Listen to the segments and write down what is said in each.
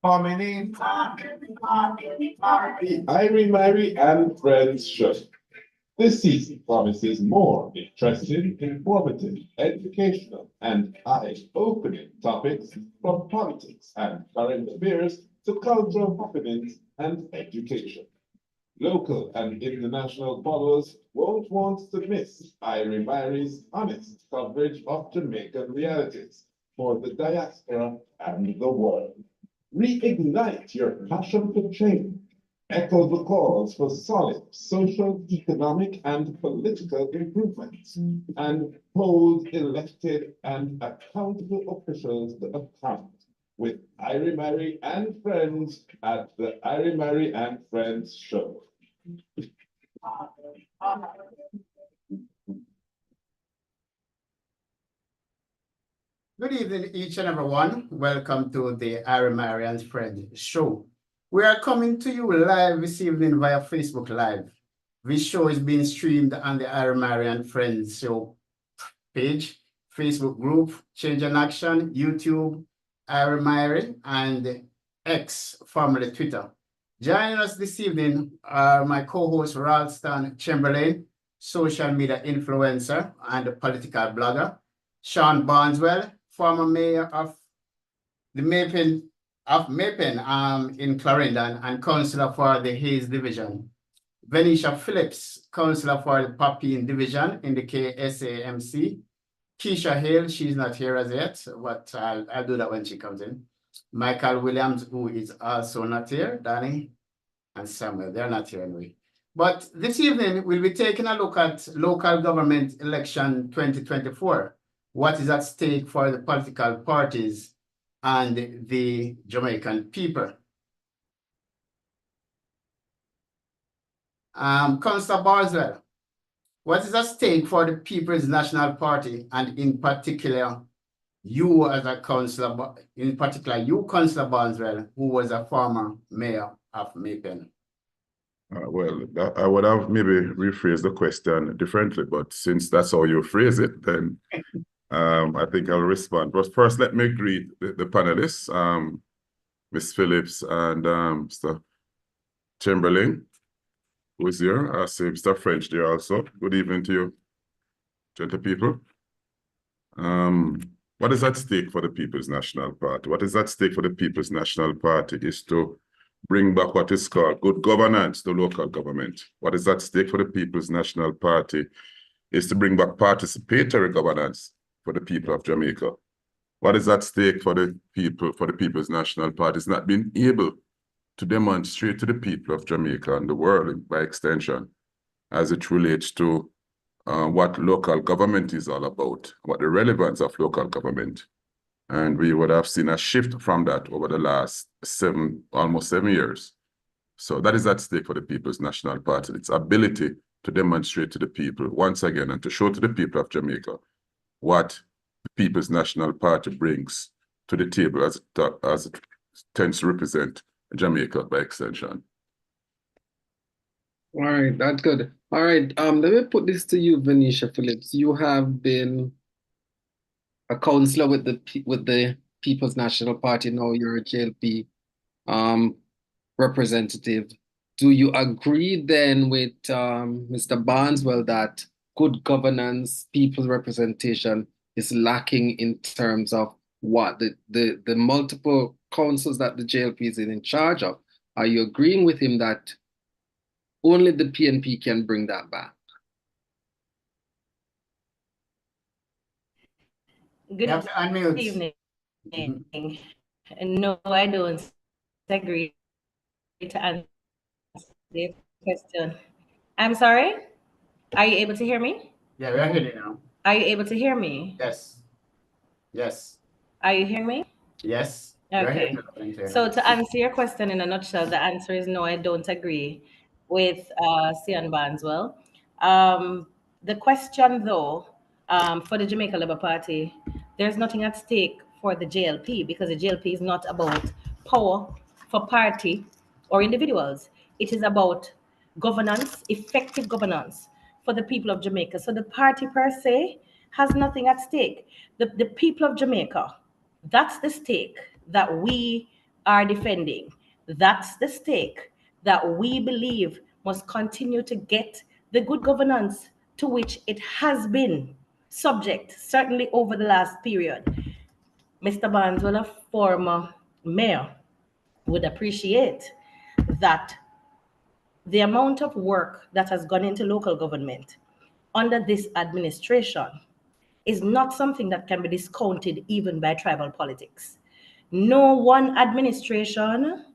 Harmony. The Irie Myrie and Friends Show. This season promises more interesting, informative, educational, and eye-opening topics from politics and current affairs to cultural happenings and education. Local and international followers won't want to miss Irie Myrie's honest coverage of Jamaican realities for the diaspora and the world. Reignite your passion for change. Echo the calls for solid social, economic, and political improvements, and hold elected and accountable officials to account with Irie Myrie and Friends at the Irie Myrie and Friends Show. Good evening, each and everyone. Welcome to the Irie Myrie and Friends Show. We are coming to you live this evening via Facebook Live. This show is being streamed on the Irie Myrie and Friends Show page, Facebook group, Change in Action, YouTube, Irie Myrie, and X, formerly Twitter. Joining us this evening are my co-host Ralston Chamberlain, social media influencer and political blogger, Sean Barneswell, former mayor of the Mapen in Clarendon and councillor for the Hayes Division. Venetia Phillips, councillor for the Papine Division in the KSAMC. Keisha Hale, she's not here as yet, but I'll do that when she comes in. Michael Williams, who is also not here, Danny and Samuel, they're not here anyway. But this evening, we'll be taking a look at local government election 2024. What is at stake for the political parties and the Jamaican people? Councillor Barswell, what is at stake for the People's National Party, and in particular, you as a councillor, in particular, you, Councillor Barneswell, who was a former mayor of Mapen? Well, I would have maybe rephrased the question differently, but since that's how you phrase it, then I think I'll respond. But first, let me greet the panelists, Ms. Phillips and Mr. Chamberlain, who is here. I see Mr. French there also. Good evening to you, gentle people. What is at stake for the People's National Party? What is at stake for the People's National Party is to bring back what is called good governance to local government. What is at stake for the People's National Party is to bring back participatory governance for the people of Jamaica. What is at stake for the People's National Party is not being able to demonstrate to the people of Jamaica and the world by extension as it relates to what local government is all about, what the relevance of local government. And we would have seen a shift from that over the last almost 7 years. So that is at stake for the People's National Party, its ability to demonstrate to the people once again and to show to the people of Jamaica what the People's National Party brings to the table as it tends to represent Jamaica by extension. All right, that's good. All right, let me put this to you, Venetia Phillips. You have been a councillor with the People's National Party. Now you're a JLP representative. Do you agree then with Mr. Barneswell that good governance, people's representation is lacking in terms of what the multiple councils that the JLP is in charge of? Are you agreeing with him that only the PNP can bring that back? Good evening. No, I don't agree to answer the question. I'm sorry? Are you able to hear me? Yeah, we are hearing you now. Are you able to hear me? Yes. Yes. Are you hearing me? Yes. Okay. So to answer your question in a nutshell, the answer is no, I don't agree with Cian Barneswell. The question though, for the Jamaica Labour Party, there's nothing at stake for the JLP because the JLP is not about power for party or individuals. It is about governance, effective governance for the people of Jamaica. So the party per se has nothing at stake. The people of Jamaica, that's the stake that we are defending. That's the stake that we believe must continue to get the good governance to which it has been subject, certainly over the last period. Mr. Barnes, well, a former mayor, would appreciate that the amount of work that has gone into local government under this administration is not something that can be discounted even by tribal politics. No one administration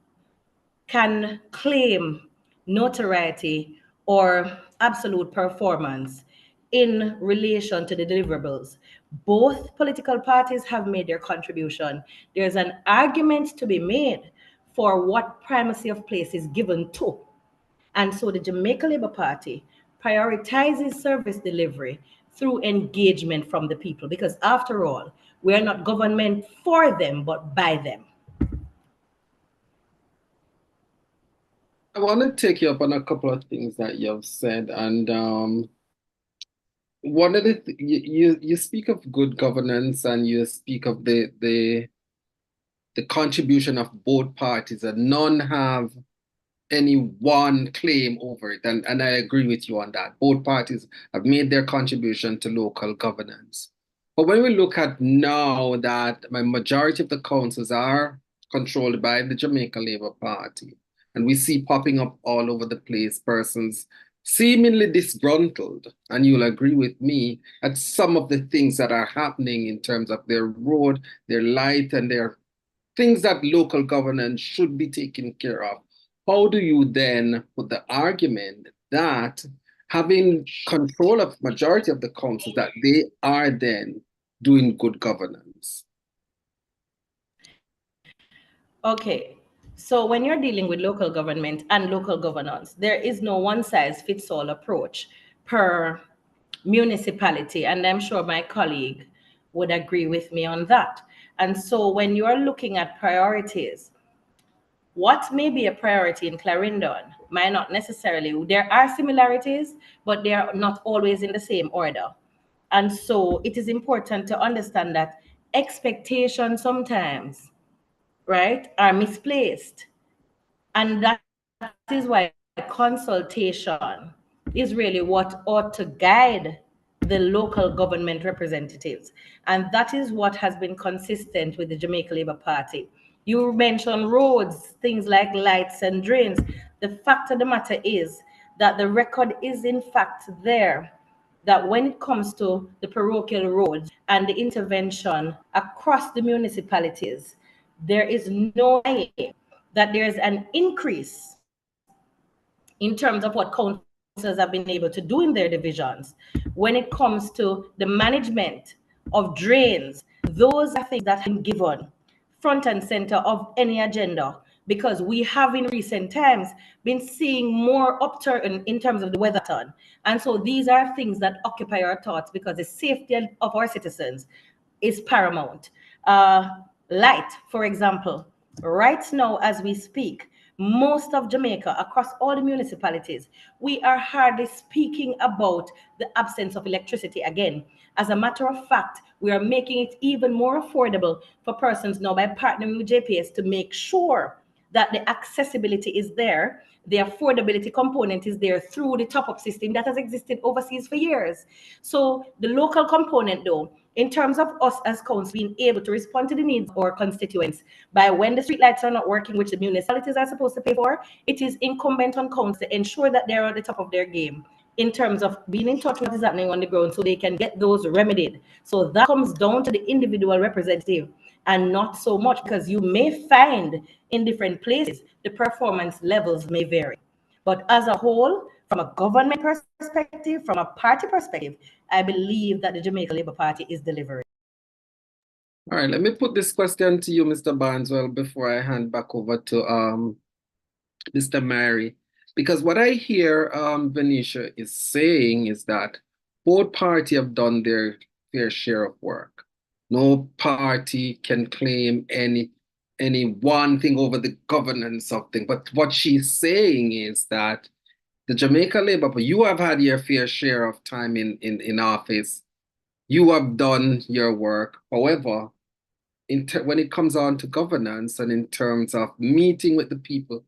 can claim notoriety or absolute performance in relation to the deliverables. Both political parties have made their contribution. There's an argument to be made for what primacy of place is given to. And so the Jamaica Labour Party prioritizes service delivery through engagement from the people, because after all, we are not government for them, but by them. I want to take you up on a couple of things that you have said, and one of the you speak of good governance, and you speak of the contribution of both parties, and none have any one claim over it, and I agree with you on that. Both parties have made their contribution to local governance. But when we look at now that the majority of the councils are controlled by the Jamaica Labour Party, and we see popping up all over the place persons seemingly disgruntled, and you'll agree with me at some of the things that are happening in terms of their road, their light, and their things that local governance should be taking care of. How do you then put the argument that having control of majority of the councils, that they are then doing good governance? Okay, so when you're dealing with local government and local governance, there is no one size fits all approach per municipality. And I'm sure my colleague would agree with me on that. And so when you're looking at priorities, what may be a priority in Clarendon might not necessarily, there are similarities, but they are not always in the same order. And so it is important to understand that expectations sometimes, right, are misplaced. And that is why consultation is really what ought to guide the local government representatives. And that is what has been consistent with the Jamaica Labour Party. You mentioned roads, things like lights and drains. The fact of the matter is that the record is in fact there, that when it comes to the parochial roads and the intervention across the municipalities, there is no way that there is an increase in terms of what councils have been able to do in their divisions. When it comes to the management of drains, those are things that have been given front and center of any agenda, because we have in recent times been seeing more upturn in terms of the weather turn. And so these are things that occupy our thoughts, because the safety of our citizens is paramount. Light, for example, right now as we speak, most of Jamaica, across all the municipalities, we are hardly speaking about the absence of electricity again. As a matter of fact, we are making it even more affordable for persons now by partnering with JPS to make sure that the accessibility is there, the affordability component is there through the top-up system that has existed overseas for years. So the local component, though, in terms of us as council being able to respond to the needs of our constituents by when the streetlights are not working, which the municipalities are supposed to pay for, it is incumbent on council to ensure that they're at the top of their game in terms of being in touch with what is happening on the ground so they can get those remedied. So that comes down to the individual representative, and not so much, because you may find in different places the performance levels may vary. But as a whole, from a government perspective, from a party perspective, I believe that the Jamaica Labour Party is delivering. All right, let me put this question to you, Mr. Barneswell, before I hand back over to Mr. Myrie. Because what I hear Venetia is saying is that both parties have done their fair share of work. No party can claim any one thing over the governance of things. But what she's saying is that the Jamaica Labour, but you have had your fair share of time in office. You have done your work. However, when it comes on to governance and in terms of meeting with the people,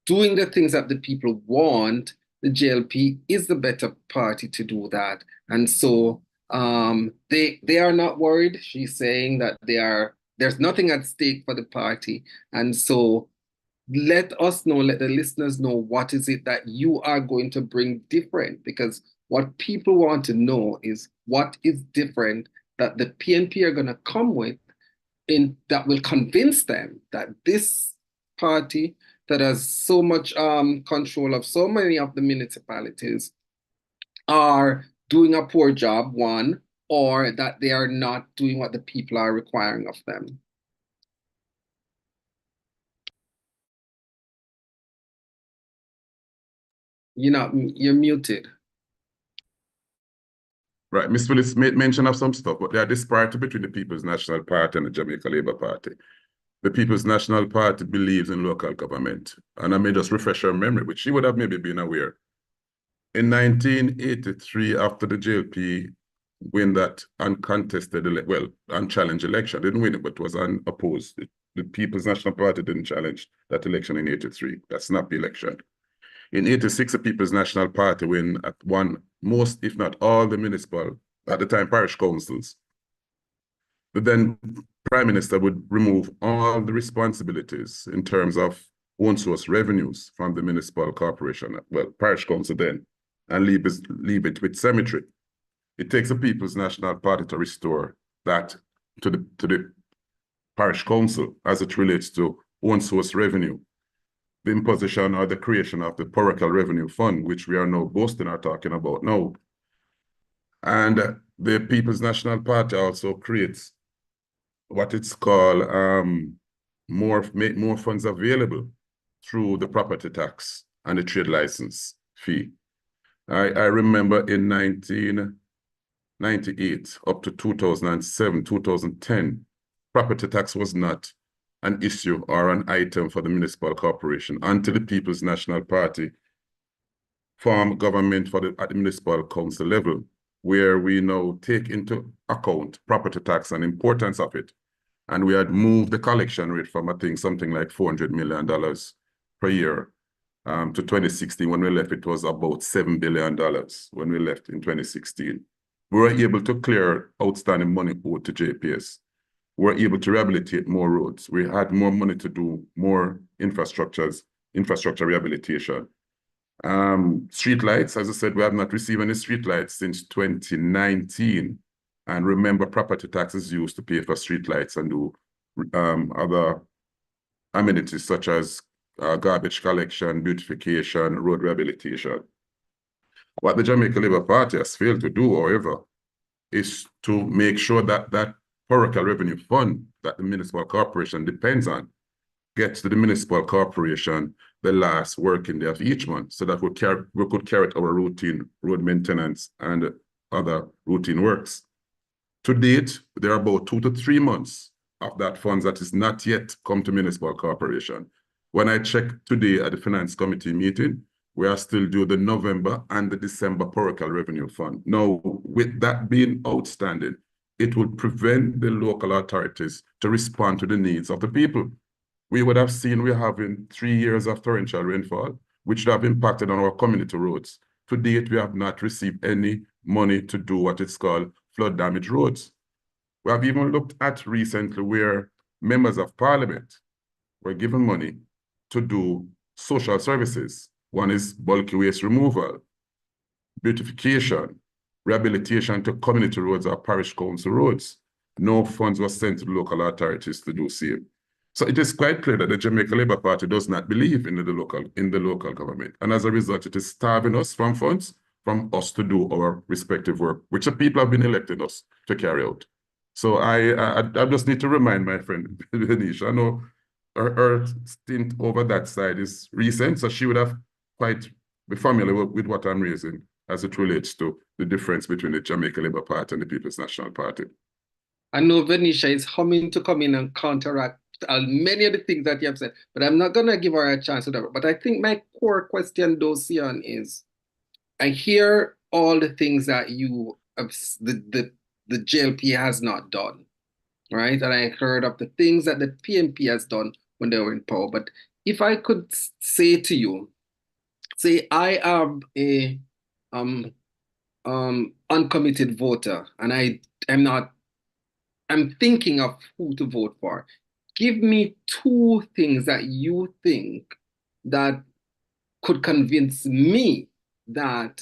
doing the things that the people want, the JLP is the better party to do that. And so they are not worried. She's saying that there's nothing at stake for the party. And so let us know, let the listeners know, what is it that you are going to bring different? Because what people want to know is what is different that the PNP are going to come with that will convince them that this party that has so much control of so many of the municipalities are doing a poor job, one, or that they are not doing what the people are requiring of them. You're muted. Right, Ms. Willis made mention of some stuff, but there are disparity between the People's National Party and the Jamaica Labour Party. The People's National Party believes in local government. And I may just refresh her memory, which she would have maybe been aware. In 1983, after the JLP win that uncontested, unchallenged election, didn't win it, but was unopposed. The People's National Party didn't challenge that election in 83. That's not the election. In 86, the People's National Party won most, if not all, the municipal, at the time, parish councils. The then Prime Minister would remove all the responsibilities in terms of own source revenues from the municipal corporation, parish council then, and leave it with cemetery. It takes the People's National Party to restore that to the parish council as it relates to own source revenue. The imposition or the creation of the parochial revenue fund, which we are now boasting or talking about now. And the People's National Party also creates what it's called make more funds available through the property tax and the trade license fee. I remember in 1998 up to 2007, 2010, property tax was not an issue or an item for the municipal corporation until the People's National Party formed government at the municipal council level, where we now take into account property tax and importance of it. And we had moved the collection rate from, I think, something like $400 million per year to 2016. When we left, it was about $7 billion when we left in 2016. We were able to clear outstanding money owed to JPS. We were able to rehabilitate more roads. We had more money to do more infrastructure rehabilitation. Streetlights, as I said, we have not received any streetlights since 2019. And remember, property tax is used to pay for streetlights and do other amenities such as garbage collection, beautification, road rehabilitation. What the Jamaica Labour Party has failed to do, however, is to make sure that that parochial revenue fund that the municipal corporation depends on gets to the municipal corporation the last working day of each month, so that we could carry out our routine road maintenance and other routine works. To date, there are about 2 to 3 months of that funds that is not yet come to municipal corporation. When I checked today at the Finance Committee meeting, we are still due the November and the December parochial revenue fund. Now, with that being outstanding, it would prevent the local authorities to respond to the needs of the people. We would have seen we're having 3 years of torrential rainfall, which would have impacted on our community roads. To date, we have not received any money to do what is called flood damage roads. We have even looked at recently where members of parliament were given money to do social services. One is bulky waste removal, beautification, rehabilitation to community roads or parish council roads. No funds were sent to the local authorities to do same. So it is quite clear that the Jamaica Labour Party does not believe in the local government. And as a result, it is starving us from funds from us to do our respective work, which the people have been electing us to carry out. So I just need to remind my friend, Venetia, I know her stint over that side is recent, so she would have quite be familiar with what I'm raising as it relates to the difference between the Jamaica Labour Party and the People's National Party. I know Venetia is humming to come in and counteract many of the things that you have said, but I'm not going to give her a chance to do it. But I think my core question, though, Sion, is I hear all the things that you have, the JLP has not done. right? And I heard of the things that the PNP has done when they were in power. But if I could say to you, say I am a uncommitted voter and I'm thinking of who to vote for. Give me two things that you think that could convince me that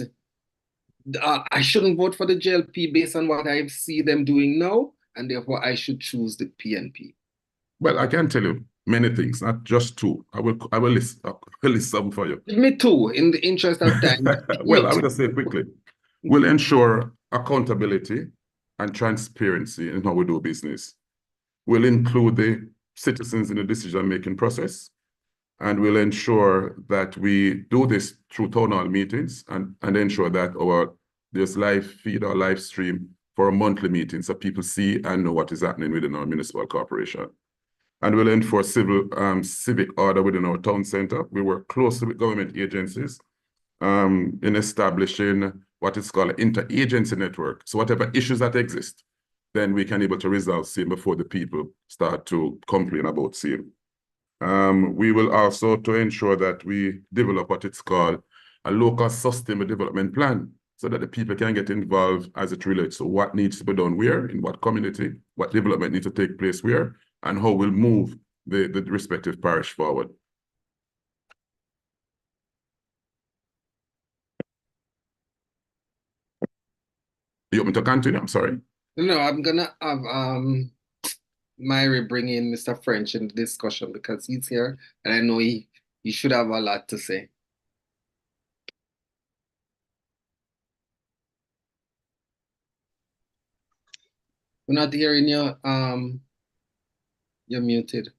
I shouldn't vote for the JLP based on what I see them doing now, and therefore I should choose the PNP. Well, I can tell you many things, not just two. I will list some for you. Give me two in the interest of time. Well, I will just say quickly. We'll ensure accountability and transparency in how we do business. We'll include the citizens in the decision-making process, and we'll ensure that we do this through town hall meetings and ensure that there's live feed or live stream for a monthly meeting so people see and know what is happening within our municipal corporation. And we'll enforce civic order within our town center. We work closely with government agencies in establishing what is called an interagency network. So whatever issues that exist, then we can able to resolve same before the people start to complain about same. We will also to ensure that we develop what it's called a local sustainable development plan so that the people can get involved as it relates to what needs to be done where, in what community, what development needs to take place where, and how we'll move the respective parish forward. You want me to continue? I'm sorry. No, I'm gonna have Myrie bring in Mr. French in the discussion because he's here and I know he should have a lot to say. We're not hearing you. You're muted.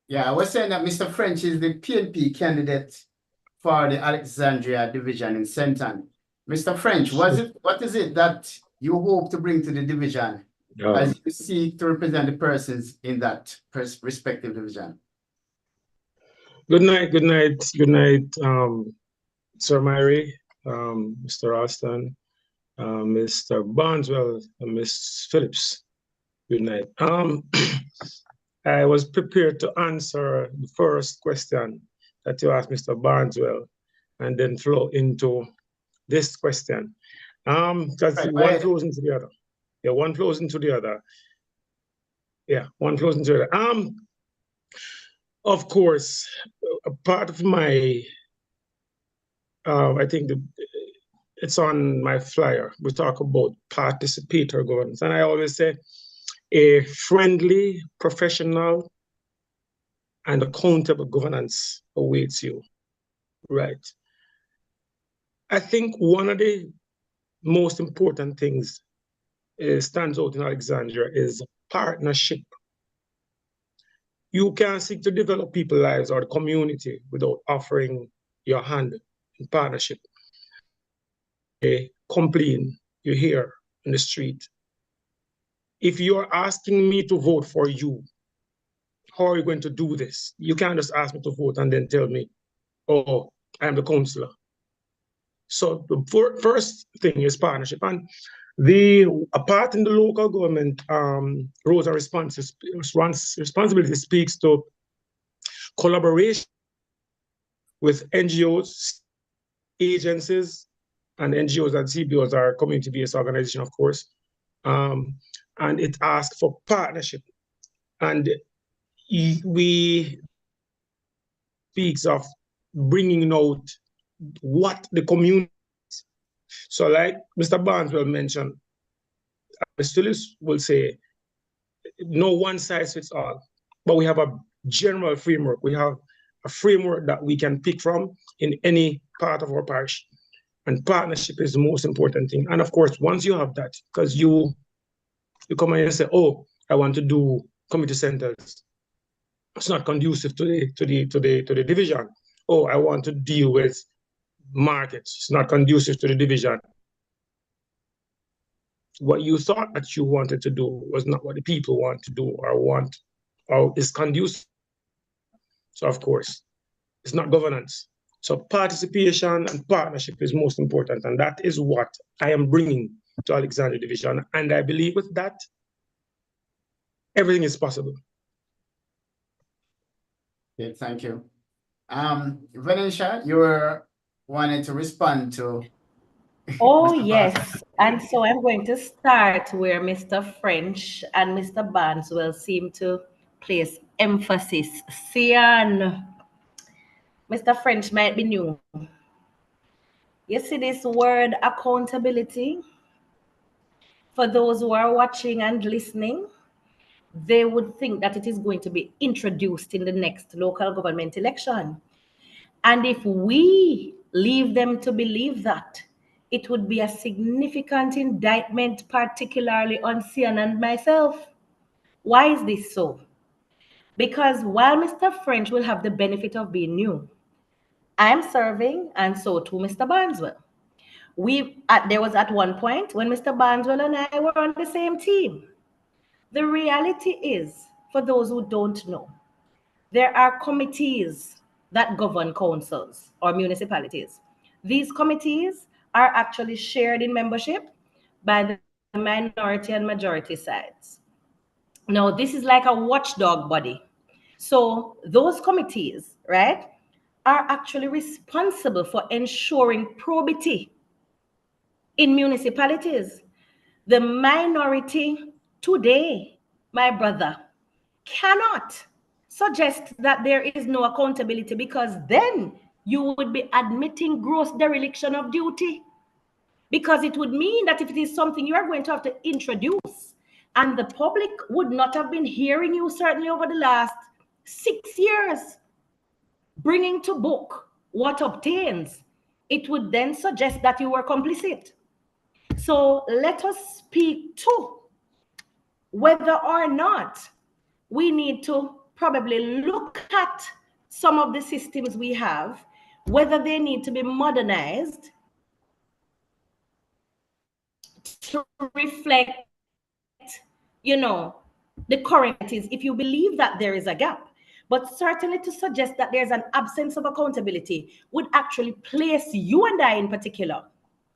Yeah, I was saying that Mr. French is the PNP candidate for the Alexandria division in Senton. Mr. French, what is it that you hope to bring to the division as you seek to represent the persons in that respective division? Good night, Sir Myrie, Mr. Austin, Mr. Barneswell, and Ms. Phillips. Good night. I was prepared to answer the first question that you asked Mr. Barneswell and then flow into this question. Because one flows into the other. Yeah, one flows into the other. Yeah, one flows into the other. Of course, a part of my, I think it's on my flyer. We talk about participatory governance. And I always say a friendly, professional, and accountable governance awaits you, right? I think one of the most important things stands out in Alexandria is partnership. You can't seek to develop people's lives or the community without offering your hand in partnership. A complaint you hear in the street. If you're asking me to vote for you, how are you going to do this? You can't just ask me to vote and then tell me, oh, I'm the councillor. So the first thing is partnership. And a part in the local government roles and responsibility speaks to collaboration with NGOs, agencies, and NGOs and CBOs are community-based organizations, of course. And it asks for partnership. And we speaks of bringing out what the community is. So like Mr. Barneswell mentioned, Mr. will say, no one size fits all, but we have a general framework. We have a framework that we can pick from in any part of our parish. And partnership is the most important thing. And of course, once you have that, because you come in and say, oh, I want to do community centers. It's not conducive to the division. Oh, I want to deal with markets. It's not conducive to the division. What you thought that you wanted to do was not what the people want to do or is conducive. So of course, it's not governance. So participation and partnership is most important. And that is what I am bringing to Alexandria Division. And I believe with that, everything is possible. Okay, thank you. Venetia, you were wanting to respond to. Oh, Mr. yes. And so I'm going to start where Mr. French and Mr. Barnes will seem to place emphasis. Sian, Mr. French might be new. You see this word accountability? For those who are watching and listening, they would think that it is going to be introduced in the next local government election. And if we leave them to believe that, it would be a significant indictment, particularly on Sian and myself. Why is this so? Because while Mr. French will have the benefit of being new, I'm serving, and so too Mr. Barneswell. There was at one point when Mr. Barneswell and I were on the same team. The reality is, for those who don't know, there are committees that govern councils or municipalities. These committees are actually shared in membership by the minority and majority sides. Now, this is like a watchdog body. So those committees, right, are actually responsible for ensuring probity in municipalities. The minority today, my brother, cannot suggest that there is no accountability, because then you would be admitting gross dereliction of duty, because it would mean that if it is something you are going to have to introduce and the public would not have been hearing you certainly over the last 6 years, bringing to book what obtains, it would then suggest that you were complicit. So let us speak to whether or not we need to probably look at some of the systems we have, whether they need to be modernized to reflect, the current is, if you believe that there is a gap. But certainly to suggest that there's an absence of accountability would actually place you and I in particular,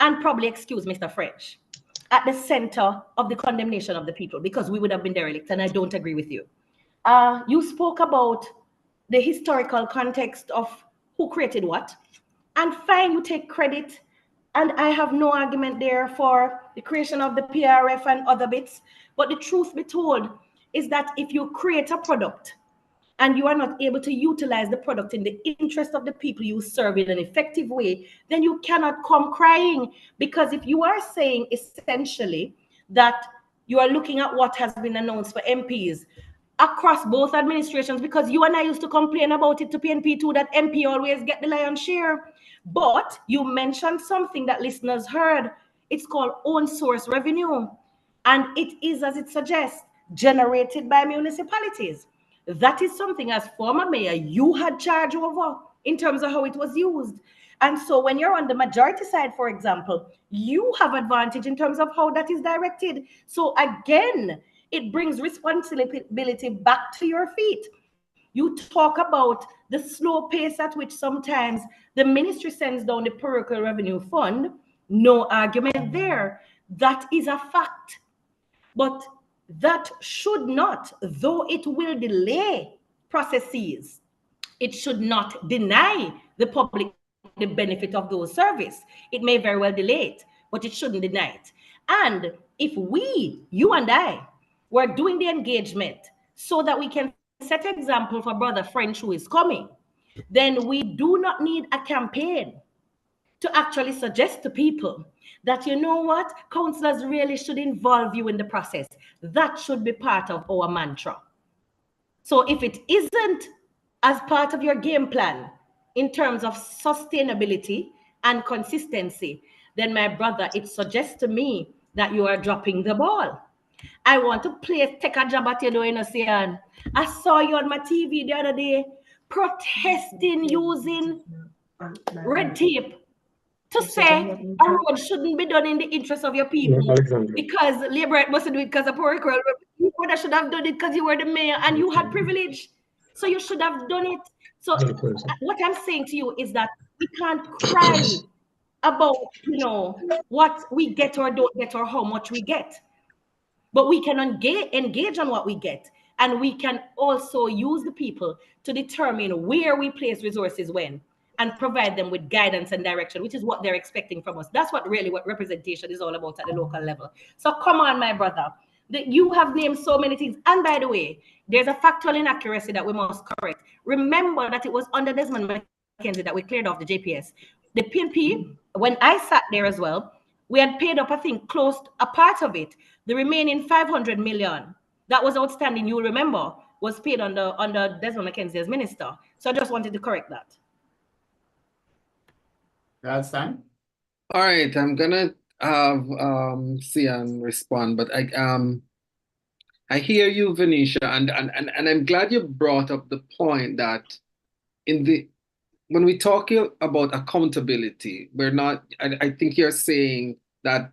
and probably excuse Mr. French, at the center of the condemnation of the people, because we would have been derelict, and I don't agree with you. You spoke about the historical context of who created what, and fine, you take credit, and I have no argument there for the creation of the PRF and other bits. But the truth be told is that if you create a product and you are not able to utilize the product in the interest of the people you serve in an effective way, then you cannot come crying. Because if you are saying essentially that you are looking at what has been announced for MPs across both administrations, because you and I used to complain about it to PNP too, that MP always get the lion's share. But you mentioned something that listeners heard. It's called own source revenue. And it is, as it suggests, generated by municipalities. That is something, as former mayor, you had charge over in terms of how it was used. And so when you're on the majority side, for example, you have advantage in terms of how that is directed. So again, it brings responsibility back to your feet. You talk about the slow pace at which sometimes the ministry sends down the parochial revenue fund. No argument there. That is a fact. But that should not, though it will delay processes, it should not deny the public the benefit of those services. It may very well delay it, but it shouldn't deny it. And if we, you and I, were doing the engagement so that we can set example for Brother French who is coming, then we do not need a campaign to actually suggest to people that, you know what, councillors really should involve you in the process. That should be part of our mantra. So if it isn't as part of your game plan in terms of sustainability and consistency, then my brother, it suggests to me that you are dropping the ball. I want to take a job at you, Sian. I saw you on my TV the other day protesting using red tape to say a road shouldn't be done in the interest of your people, because labor must do it because of poor girl. You should have done it because you were the mayor and you had privilege, so you should have done it. So what I'm saying to you is that we can't cry about what we get or don't get or how much we get, but we can engage on what we get. And we can also use the people to determine where we place resources when, and provide them with guidance and direction, which is what they're expecting from us. That's what representation is all about at the local level. So come on, my brother. You have named so many things. And by the way, there's a factual inaccuracy that we must correct. Remember that it was under Desmond McKenzie that we cleared off the JPS. The PNP, when I sat there as well, we had paid up, I think, close a part of it. The remaining 500 million that was outstanding, you remember, was paid under Desmond McKenzie as minister. So I just wanted to correct that. That's time. All right, I'm gonna have Sian respond, but I hear you, Venetia, and I'm glad you brought up the point that when we talk about accountability, we're not. I think you're saying that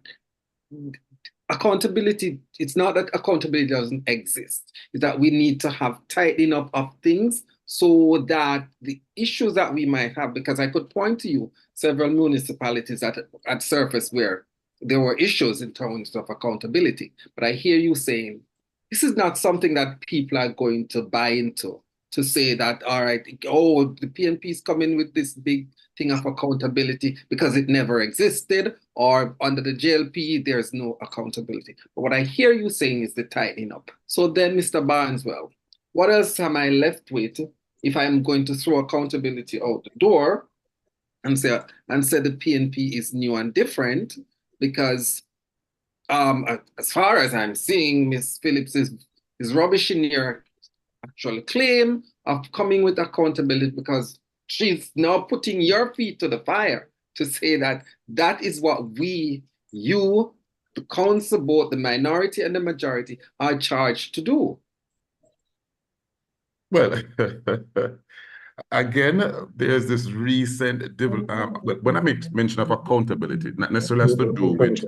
accountability. It's not that accountability doesn't exist. It's that we need to have tightening up of things so that the issues that we might have, because I could point to you several municipalities that at surface where there were issues in terms of accountability. But I hear you saying this is not something that people are going to buy into, to say that, all right, oh, the PNP is coming with this big thing of accountability because it never existed, or under the JLP, there's no accountability. But what I hear you saying is the tightening up. So then, Mr. Barneswell, what else am I left with if I'm going to throw accountability out the door and say the PNP is new and different? Because as far as I'm seeing, Ms. Phillips is rubbish in your actual claim of coming with accountability, because she's now putting your feet to the fire to say that that is what you, the council, both the minority and the majority, are charged to do. Well, again, there's this recent when I make mention of accountability, not necessarily has to do with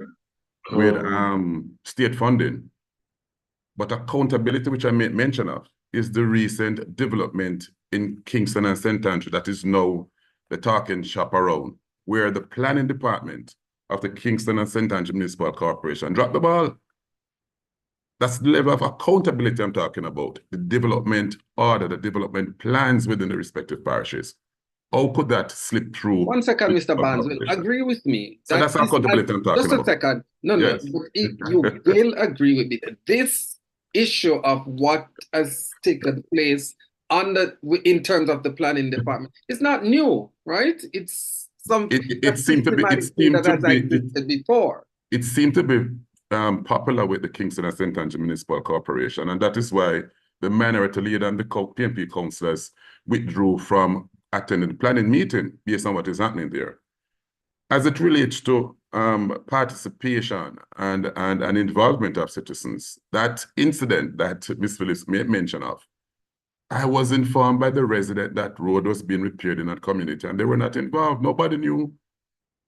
state funding, but accountability, which I made mention of, is the recent development in Kingston and St. Andrew that is now the talking shop around, where the planning department of the Kingston and St. Andrew Municipal Corporation dropped the ball. That's the level of accountability I'm talking about. The development order, the development plans within the respective parishes. How could that slip through? 1 second, Mr. Barnes. Agree with me. So that's accountability I'm talking about. Just a second. No, yes. No. You will agree with me that this issue of what has taken place in terms of the planning department is not new, right? It's something it seemed to be before. It seemed to be popular with the Kingston and St. Andrew Municipal Corporation, and that is why the minority leader and the PNP councillors withdrew from attending the planning meeting based on what is happening there. As it relates to participation and involvement of citizens, that incident that Ms. Phillips made mention of, I was informed by the resident that road was being repaired in that community, and they were not involved. Nobody knew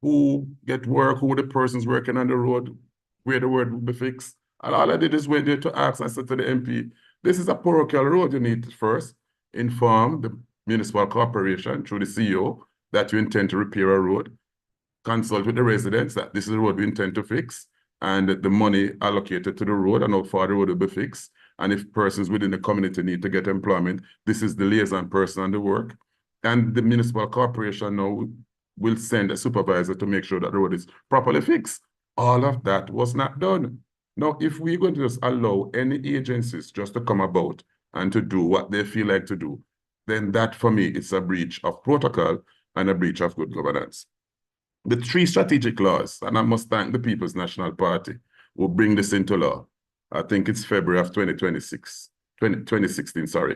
who get work, who the persons working on the road, where the road will be fixed. And all I did is wait there to ask. I said to the MP, this is a parochial road. You need to first inform the municipal corporation through the CEO that you intend to repair a road, consult with the residents that this is the road we intend to fix, and the money allocated to the road and how far the road will be fixed. And if persons within the community need to get employment, this is the liaison person on the work. And the municipal corporation now will send a supervisor to make sure that the road is properly fixed. All of that was not done. Now, if we're going to just allow any agencies just to come about and to do what they feel like to do, then that for me is a breach of protocol and a breach of good governance. The 3 strategic laws, and I must thank the People's National Party who bring this into law. I think it's February of 2016, sorry,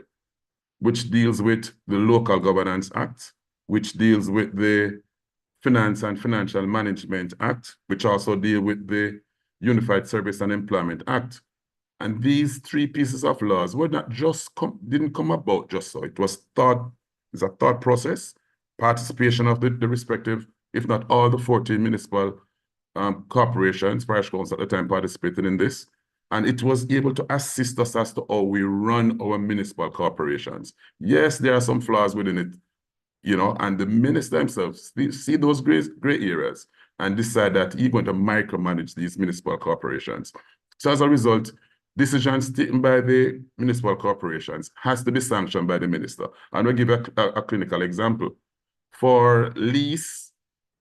which deals with the Local Governance Act, which deals with the Finance and Financial Management Act, which also deal with the Unified Service and Employment Act. And these 3 pieces of laws were not just didn't come about just so. It was it's a thought process, participation of the respective, if not all the 14 municipal corporations, parish councils at the time participated in this. And it was able to assist us as to how we run our municipal corporations. Yes, there are some flaws within it, you know, and the minister himself see those gray areas and decide that he's going to micromanage these municipal corporations. So as a result, decisions taken by the municipal corporations has to be sanctioned by the minister. And we'll give a clinical example. For lease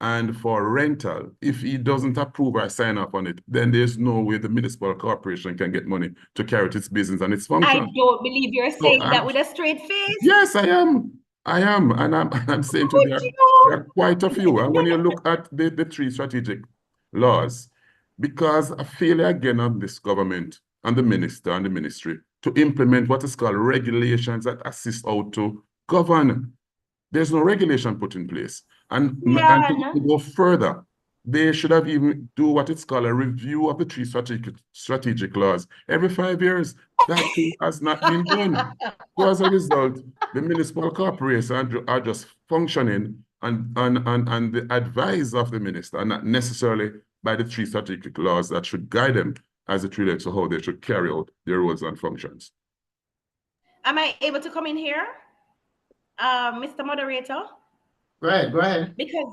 and for rental, if he doesn't approve or sign up on it, then there's no way the municipal corporation can get money to carry out its business and its function. I don't believe you're saying that with a straight face. Yes, I am. And I'm saying to you, there are quite a few. And when you look at the 3 strategic laws, because a failure again of this government and the minister and the ministry to implement what is called regulations that assist how to govern. There's no regulation put in place. And to go further, they should have even do what it's called a review of the 3 strategic laws every 5 years. That has not been done. So as a result, the municipal corporations are just functioning and the advice of the minister, and not necessarily by the 3 strategic laws that should guide them as it relates to how they should carry out their roles and functions. Am I able to come in here, Mr. Moderator? Go ahead. Because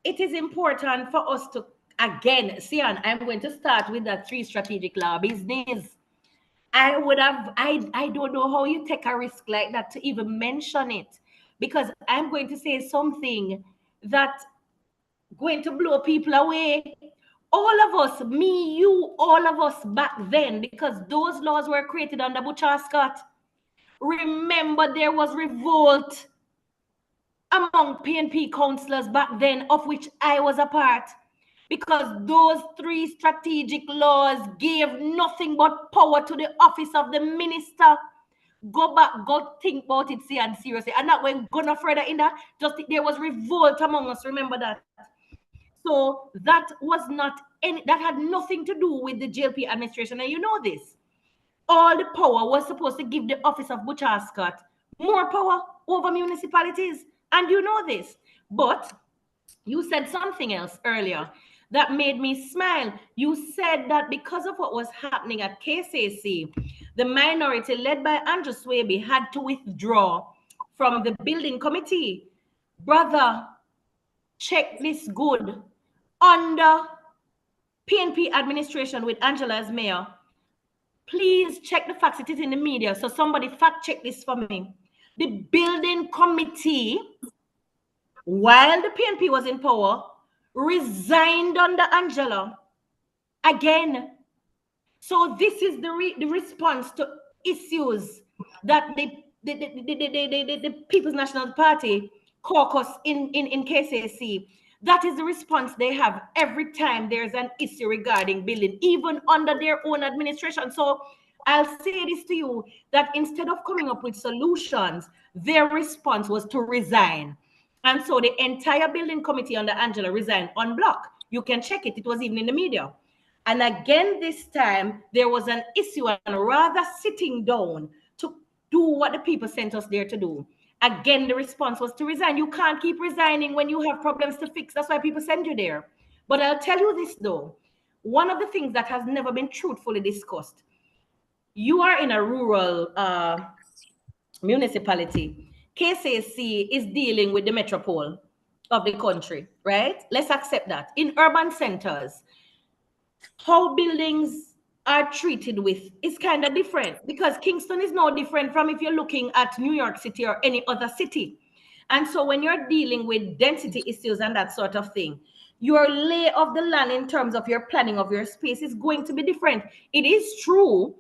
it is important for us to, again, Sian, I'm going to start with that 3 strategic law business. I don't know how you take a risk like that to even mention it, because I'm going to say something that going to blow people away. All of us, me, you, all of us back then, because those laws were created under Butcher Scott. Remember, there was revolt among PNP councillors back then, of which I was a part, because those 3 strategic laws gave nothing but power to the office of the minister. Go back, go think about it, see, and seriously. And not when go no further in that, just there was revolt among us, remember that. So that was not any, that had nothing to do with the JLP administration. And you know this. All the power was supposed to give the office of Butcher Scott more power over municipalities. And you know this. But you said something else earlier that made me smile. You said that because of what was happening at KCC, the minority led by Andrew Swaby had to withdraw from the building committee. Brother, check this good. Under PNP administration with Angela as mayor, please check the facts. It is in the media. So somebody fact check this for me. The building committee, while the PNP was in power, resigned under Angela again. So this is the response to issues that the People's National Party caucus in KCC. That is the response they have every time there's an issue regarding building, even under their own administration. So I'll say this to you, that instead of coming up with solutions, their response was to resign. And so the entire building committee under Angela resigned en bloc. You can check it. It was even in the media. And again, this time, there was an issue, and rather sitting down to do what the people sent us there to do. Again, the response was to resign. You can't keep resigning when you have problems to fix. That's why people send you there. But I'll tell you this, though. One of the things that has never been truthfully discussed, you are in a rural municipality. KCC is dealing with the metropole of the country, right? Let's accept that. In urban centers, how buildings are treated with is kind of different, because Kingston is no different from if you're looking at New York City or any other city. And so when you're dealing with density issues and that sort of thing, your lay of the land in terms of your planning of your space is going to be different. It is true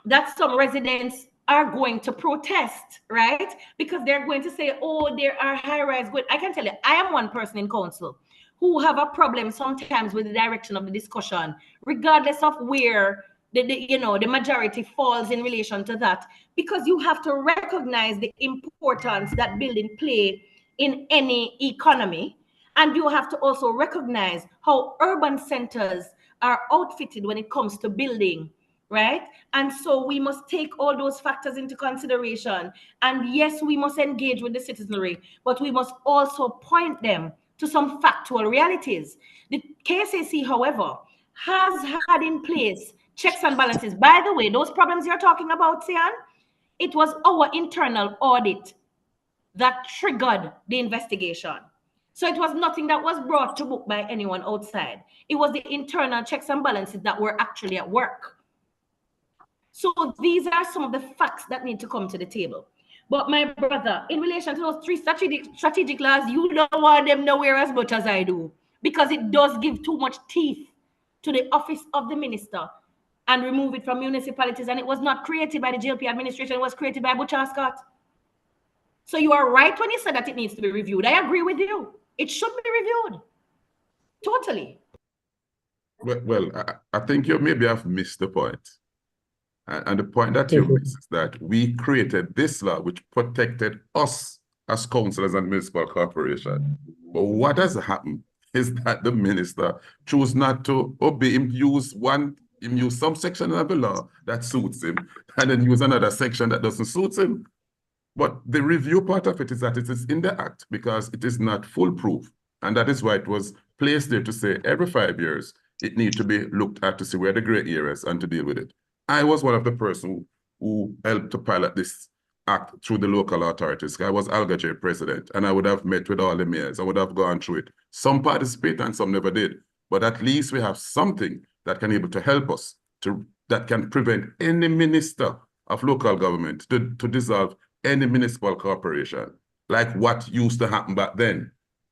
that some residents are going to protest, right? Because they're going to say, oh, there are high-rise. I can tell you, I am one person in council who have a problem sometimes with the direction of the discussion, regardless of where the majority falls in relation to that, because you have to recognize the importance that building play in any economy. And you have to also recognize how urban centers are outfitted when it comes to building, right? And so we must take all those factors into consideration. And yes, we must engage with the citizenry, but we must also point them to some factual realities. The KCC, however, has had in place checks and balances. By the way, those problems you're talking about, Sian, it was our internal audit that triggered the investigation. So it was nothing that was brought to book by anyone outside. It was the internal checks and balances that were actually at work. So these are some of the facts that need to come to the table. But my brother, in relation to those 3 strategic laws, you don't want them nowhere as much as I do, because it does give too much teeth to the office of the minister and remove it from municipalities. And it was not created by the JLP administration, it was created by Butcher Scott. So you are right when you said that it needs to be reviewed. I agree with you. It should be reviewed. Totally. Well, I think you maybe have missed the point. And the point that you miss is that we created this law which protected us as councillors and municipal corporation. But what has happened is that the minister chose not to obey him, use some section of the law that suits him, and then use another section that doesn't suit him. But the review part of it is that it is in the act because it is not foolproof. And that is why it was placed there to say every 5 years, it needs to be looked at to see where the gray areas and to deal with it. I was one of the persons who helped to pilot this act through the local authorities. I was Alga J president, and I would have met with all the mayors. I would have gone through it. Some participate and some never did. But at least we have something that can able to help us, that can prevent any minister of local government to dissolve any municipal corporation, like what used to happen back then.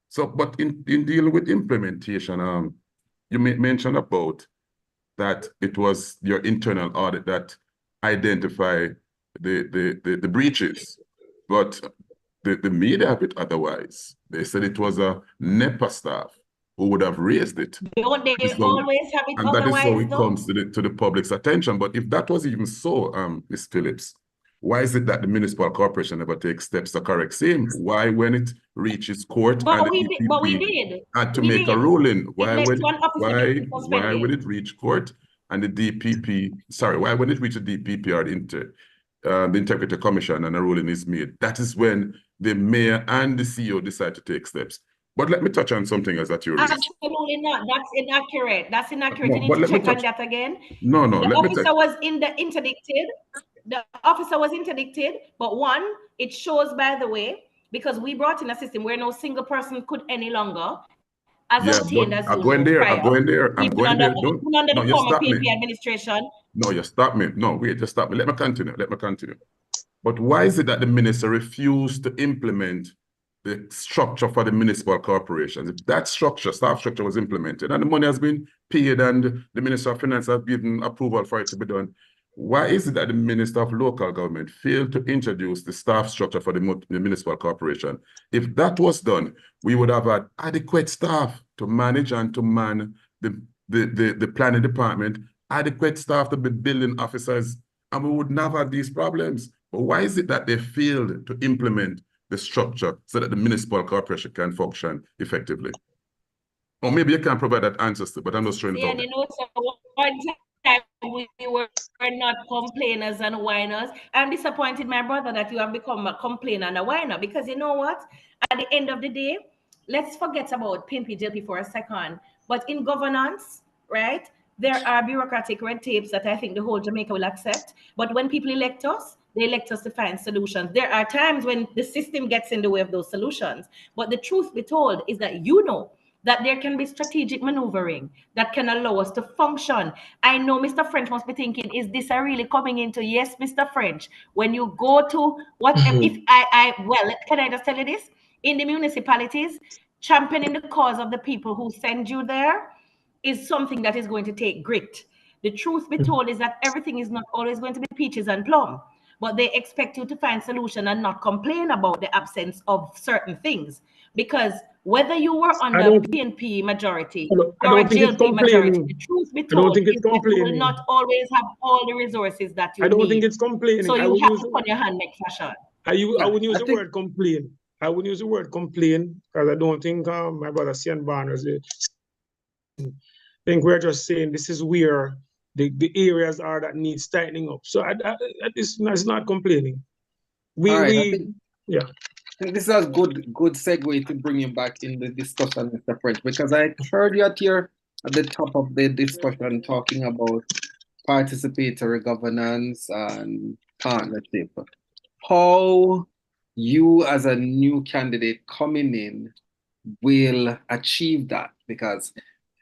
So, but in dealing with implementation, you mentioned about that it was your internal audit that identified the breaches, but the media have it otherwise. They said it was a NEPA staff who would have raised it. Don't they always have it and otherwise? That is how it comes to the public's attention. But if that was even so, Ms. Phillips, why is it that the municipal corporation never takes steps to correct same? Why, when it reaches court and the DPP had to make a ruling, why when it reach court and the DPP, sorry, why when it reach the DPP or the Integrity Commission and a ruling is made, that is when the mayor and the CEO decide to take steps. But let me touch on something else that you raised. Absolutely not. That's inaccurate. That's inaccurate. You need to check on that again. No. The officer was interdicted. The officer was interdicted, but one, it shows, by the way, because we brought in a system where no single person could any longer, as obtained as I'm going there. Even under the former PNP administration. No, you stop me. No, wait, just stop me. Let me continue. But why is it that the minister refused to implement the structure for the municipal corporations? If that structure, staff structure was implemented and the money has been paid and the Minister of Finance has given approval for it to be done, why is it that the Minister of Local Government failed to introduce the staff structure for the municipal corporation? If that was done, we would have had adequate staff to manage and to man the planning department, adequate staff to be building officers, and we would never have these problems. But why is it that they failed to implement the structure so that the municipal corporation can function effectively? Or maybe you can't provide that answer, but I'm just trying to talk. You know, so one time we were not complainers and whiners. I'm disappointed, my brother, that you have become a complainer and a whiner, because you know what? At the end of the day, let's forget about PNP JLP for a second. But in governance, right, there are bureaucratic red tapes that I think the whole Jamaica will accept. But when people elect us, they elect us to find solutions. There are times when the system gets in the way of those solutions. But the truth be told is that you know that there can be strategic maneuvering that can allow us to function. I know Mr. French must be thinking, is this really coming into? Yes, Mr. French. When you go to whatever, can I just tell you this? In the municipalities, championing the cause of the people who send you there is something that is going to take grit. The truth be told is that everything is not always going to be peaches and plum, but they expect you to find solution and not complain about the absence of certain things. Because whether you were under PNP majority or a JLP majority, the truth be told is that you will not always have all the resources that you need. I don't think it's complaining. So you have to put your hand make fashion. I wouldn't use the word complain. I wouldn't use the word complain because I don't think my brother Cian Barnes. I think we're just saying this is where the areas are that needs tightening up. So it's not complaining. This is a good segue to bring you back in the discussion, Mr. French, because I heard you at the top of the discussion talking about participatory governance and partnership. How you as a new candidate coming in will achieve that? Because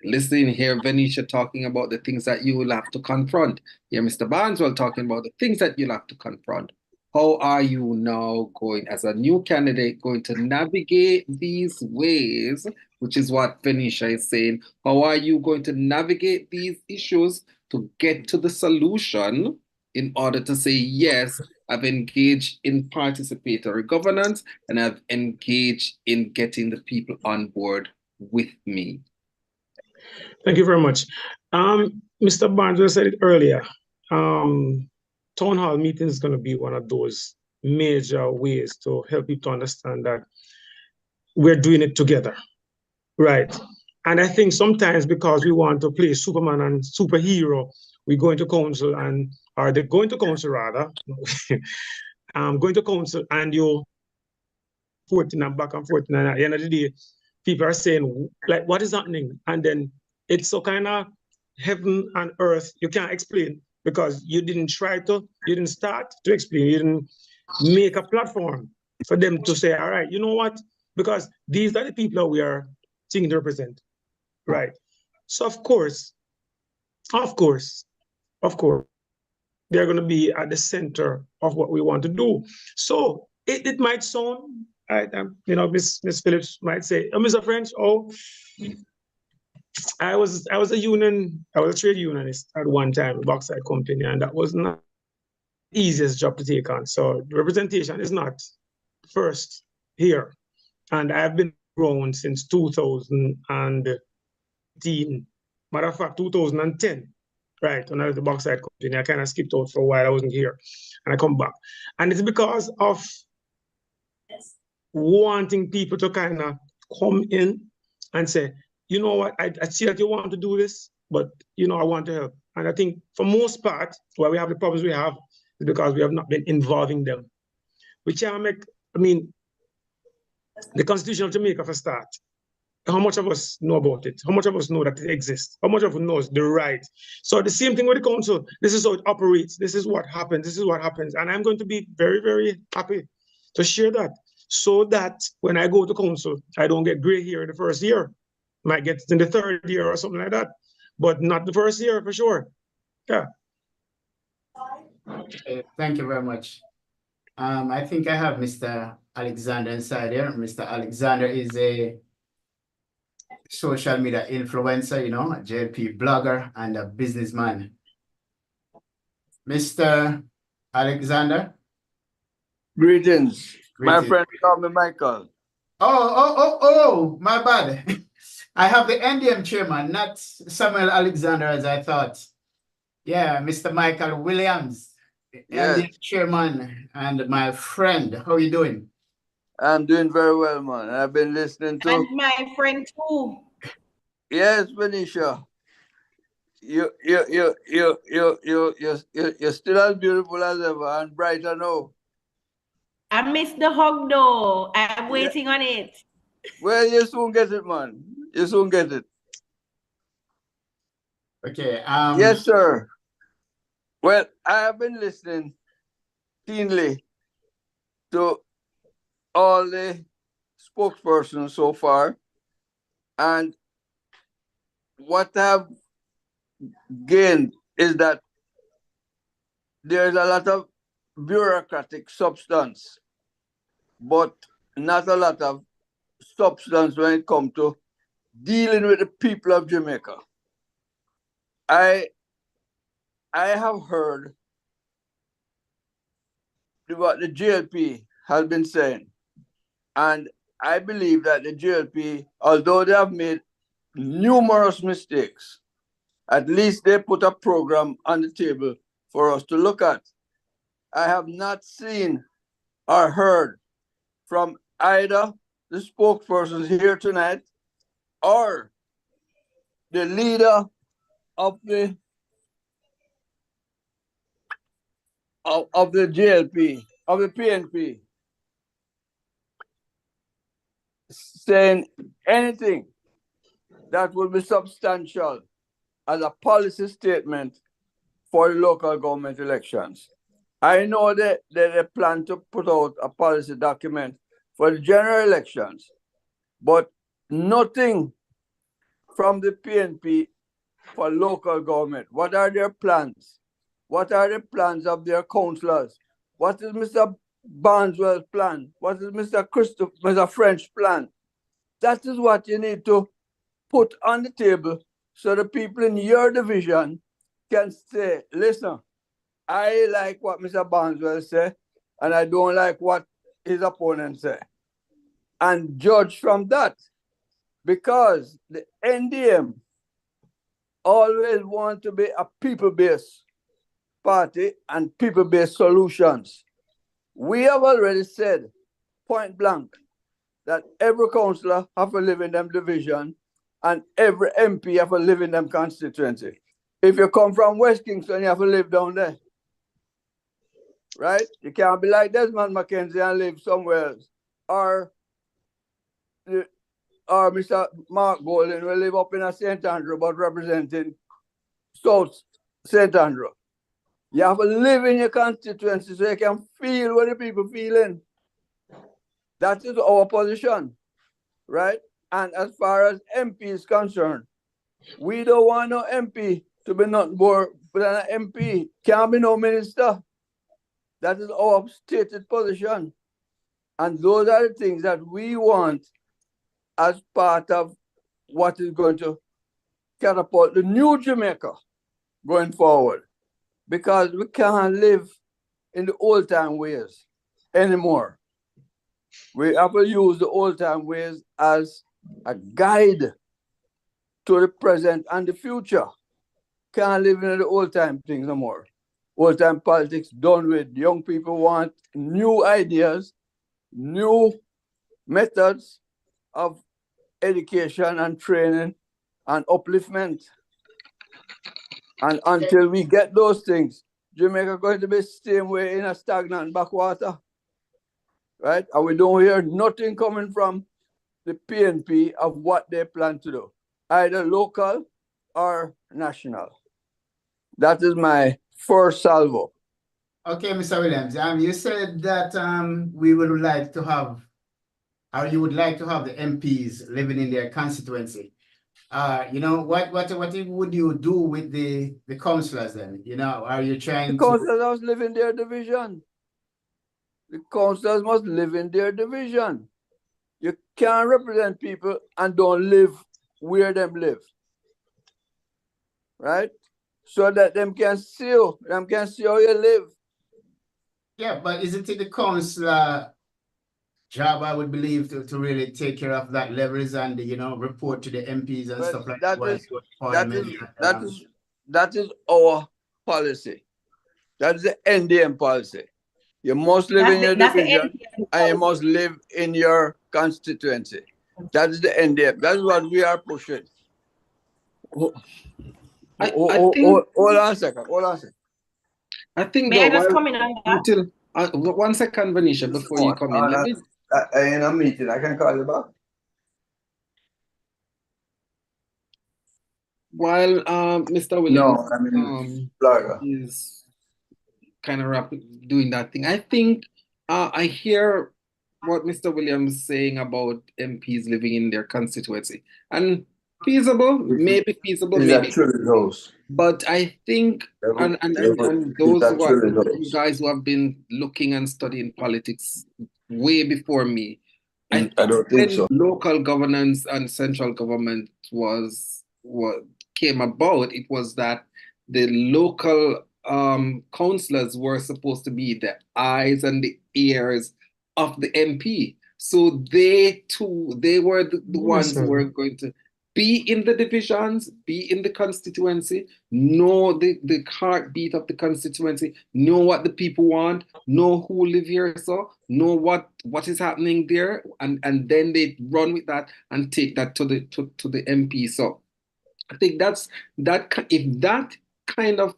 Listening here, Venetia talking about the things that you will have to confront. Here, Mr. Barneswell talking about the things that you'll have to confront. How are you now going, as a new candidate, going to navigate these ways, which is what Venetia is saying. How are you going to navigate these issues to get to the solution in order to say, yes, I've engaged in participatory governance and I've engaged in getting the people on board with me? Thank you very much. Mr. Barnes said it earlier. Town hall meeting is going to be one of those major ways to help people to understand that we're doing it together, right? And I think sometimes because we want to play Superman and superhero, we go into council or they go into council rather, going to council and you 14 and back and forth, and at the end of the day, people are saying, like, what is happening? And then it's so kind of heaven and earth, you can't explain because you didn't you didn't start to explain, you didn't make a platform for them to say, all right, you know what? Because these are the people that we are seeking to represent, right? So of course, they're going to be at the center of what we want to do. So it might sound, Miss Phillips might say, oh, Mr. French, I was a trade unionist at one time, a bauxite company, and that was not the easiest job to take on. So the representation is not first here. And I've been around since 2018, matter of fact, 2010, right, when I was the bauxite company. I kind of skipped out for a while, I wasn't here, and I come back. And it's because of wanting people to kind of come in and say, you know what, I see that you want to do this, but I want to help. And I think for most part, why we have the problems we have is because we have not been involving them. We can't the Constitution of Jamaica for start. How much of us know about it? How much of us know that it exists? How much of us knows the right? So the same thing with the council. This is how it operates. This is what happens. This is what happens. And I'm going to be very, very happy to share that so that when I go to council, I don't get gray hair the first year. Might get in the third year or something like that, but not the first year for sure. Yeah. Thank you very much. I think I have Mr. Alexander inside here. Mr. Alexander is a social media influencer, a JP blogger and a businessman. Mr. Alexander. Greetings. My friend call me Michael. Oh, my bad. I have the NDM chairman, not Samuel Alexander as I thought. Yeah, Mr. Michael Williams, Yes. NDM chairman and my friend. How are you doing? I'm doing very well, man. I've been listening to. And my friend too. Yes, Venetia. You're still as beautiful as ever and brighter now. I missed the hug though. I'm waiting on it. Well, you soon get it, man. You soon get it. Okay. Yes, sir. Well, I have been listening keenly to all the spokespersons so far, and what I've gained is that there's a lot of bureaucratic substance, but not a lot of substance when it comes to dealing with the people of Jamaica. I have heard what the JLP has been saying, and I believe that the JLP, although they have made numerous mistakes, at least they put a program on the table for us to look at. I have not seen or heard from either the spokespersons here tonight or the leader of the JLP, of the PNP, saying anything that will be substantial as a policy statement for the local government elections. I know that they plan to put out a policy document for the general elections, but nothing from the PNP for local government? What are their plans? What are the plans of their councillors? What is Mr. Barneswell's plan? What is Mr. French's plan? That is what you need to put on the table so the people in your division can say, listen, I like what Mr. Barneswell said, and I don't like what his opponent said. And judge from that. Because the NDM always want to be a people-based party and people-based solutions. We have already said, point blank, that every councillor have to live in them division and every MP have to live in them constituency. If you come from West Kingston, you have to live down there. Right? You can't be like Desmond Mackenzie and live somewhere else. Or Mr. Mark Golden will live up in a St. Andrew but representing South St. Andrew. You have to live in your constituency so you can feel what the people feeling. That is our position, right? And as far as MP is concerned, we don't want no MP to be nothing more than an MP. Can't be no minister. That is our stated position. And those are the things that we want as part of what is going to catapult the new Jamaica going forward. Because we can't live in the old time ways anymore. We have to use the old time ways as a guide to the present and the future. Can't live in the old time things no more. Old time politics done with. Young people want new ideas, new methods of education and training and upliftment. And until we get those things, Jamaica going to be the same way in a stagnant backwater. Right? And we don't hear nothing coming from the PNP of what they plan to do, either local or national. That is my first salvo. Okay, Mr. Williams, you said that we would like to have, or you would like to have the MPs living in their constituency. You know, what would you do with the councillors then? You know, are you trying The councillors must live in their division. The councillors must live in their division. You can't represent people and don't live where them live. Right? So that them can see you, them can see how you live. Yeah, but isn't it the councillor job, I would believe, to really take care of that levels and, you know, report to the MPs and stuff like that? That is our policy. That is the NDM policy. You must live in your division and you must live in your constituency. That is the NDM. That is what we are pushing. Hold on a second. I think May I just come in on that? until 1 second, Venetia, before you come in. In a meeting, I can call you back. While Mr. Williams is kind of doing that thing, I think I hear what Mr. Williams is saying about MPs living in their constituency. And feasible, maybe feasible, maybe. But I think, and those you guys who have been looking and studying politics way before me, I don't think so. Local governance and central government was what came about. It was that the local councillors were supposed to be the eyes and the ears of the MP. So they were the ones who were going to be in the divisions, be in the constituency, know the heartbeat of the constituency, know what the people want, know who live here, so know what is happening there, and then they run with that and take that to the MP. So I think if that kind of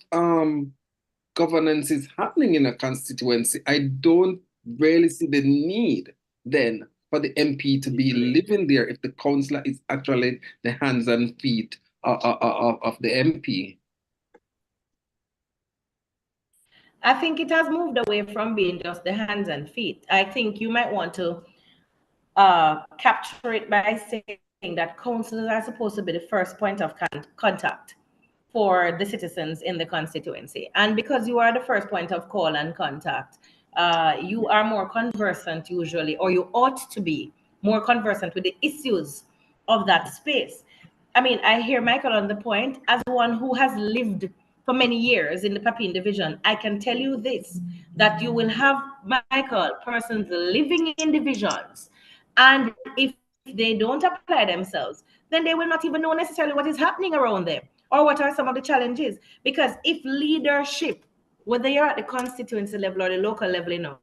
governance is happening in a constituency, I don't really see the need then for the MP to be living there if the councillor is actually the hands and feet of the MP. I think it has moved away from being just the hands and feet. I think you might want to capture it by saying that councillors are supposed to be the first point of contact for the citizens in the constituency. And because you are the first point of call and contact, you are more conversant usually, or you ought to be more conversant with the issues of that space. I mean, I hear Michael on the point. As one who has lived for many years in the Papine division, I can tell you this, that you will have, Michael, persons living in divisions, and if they don't apply themselves, then they will not even know necessarily what is happening around them or what are some of the challenges. Because if leadership, whether you're at the constituency level or the local level, you know,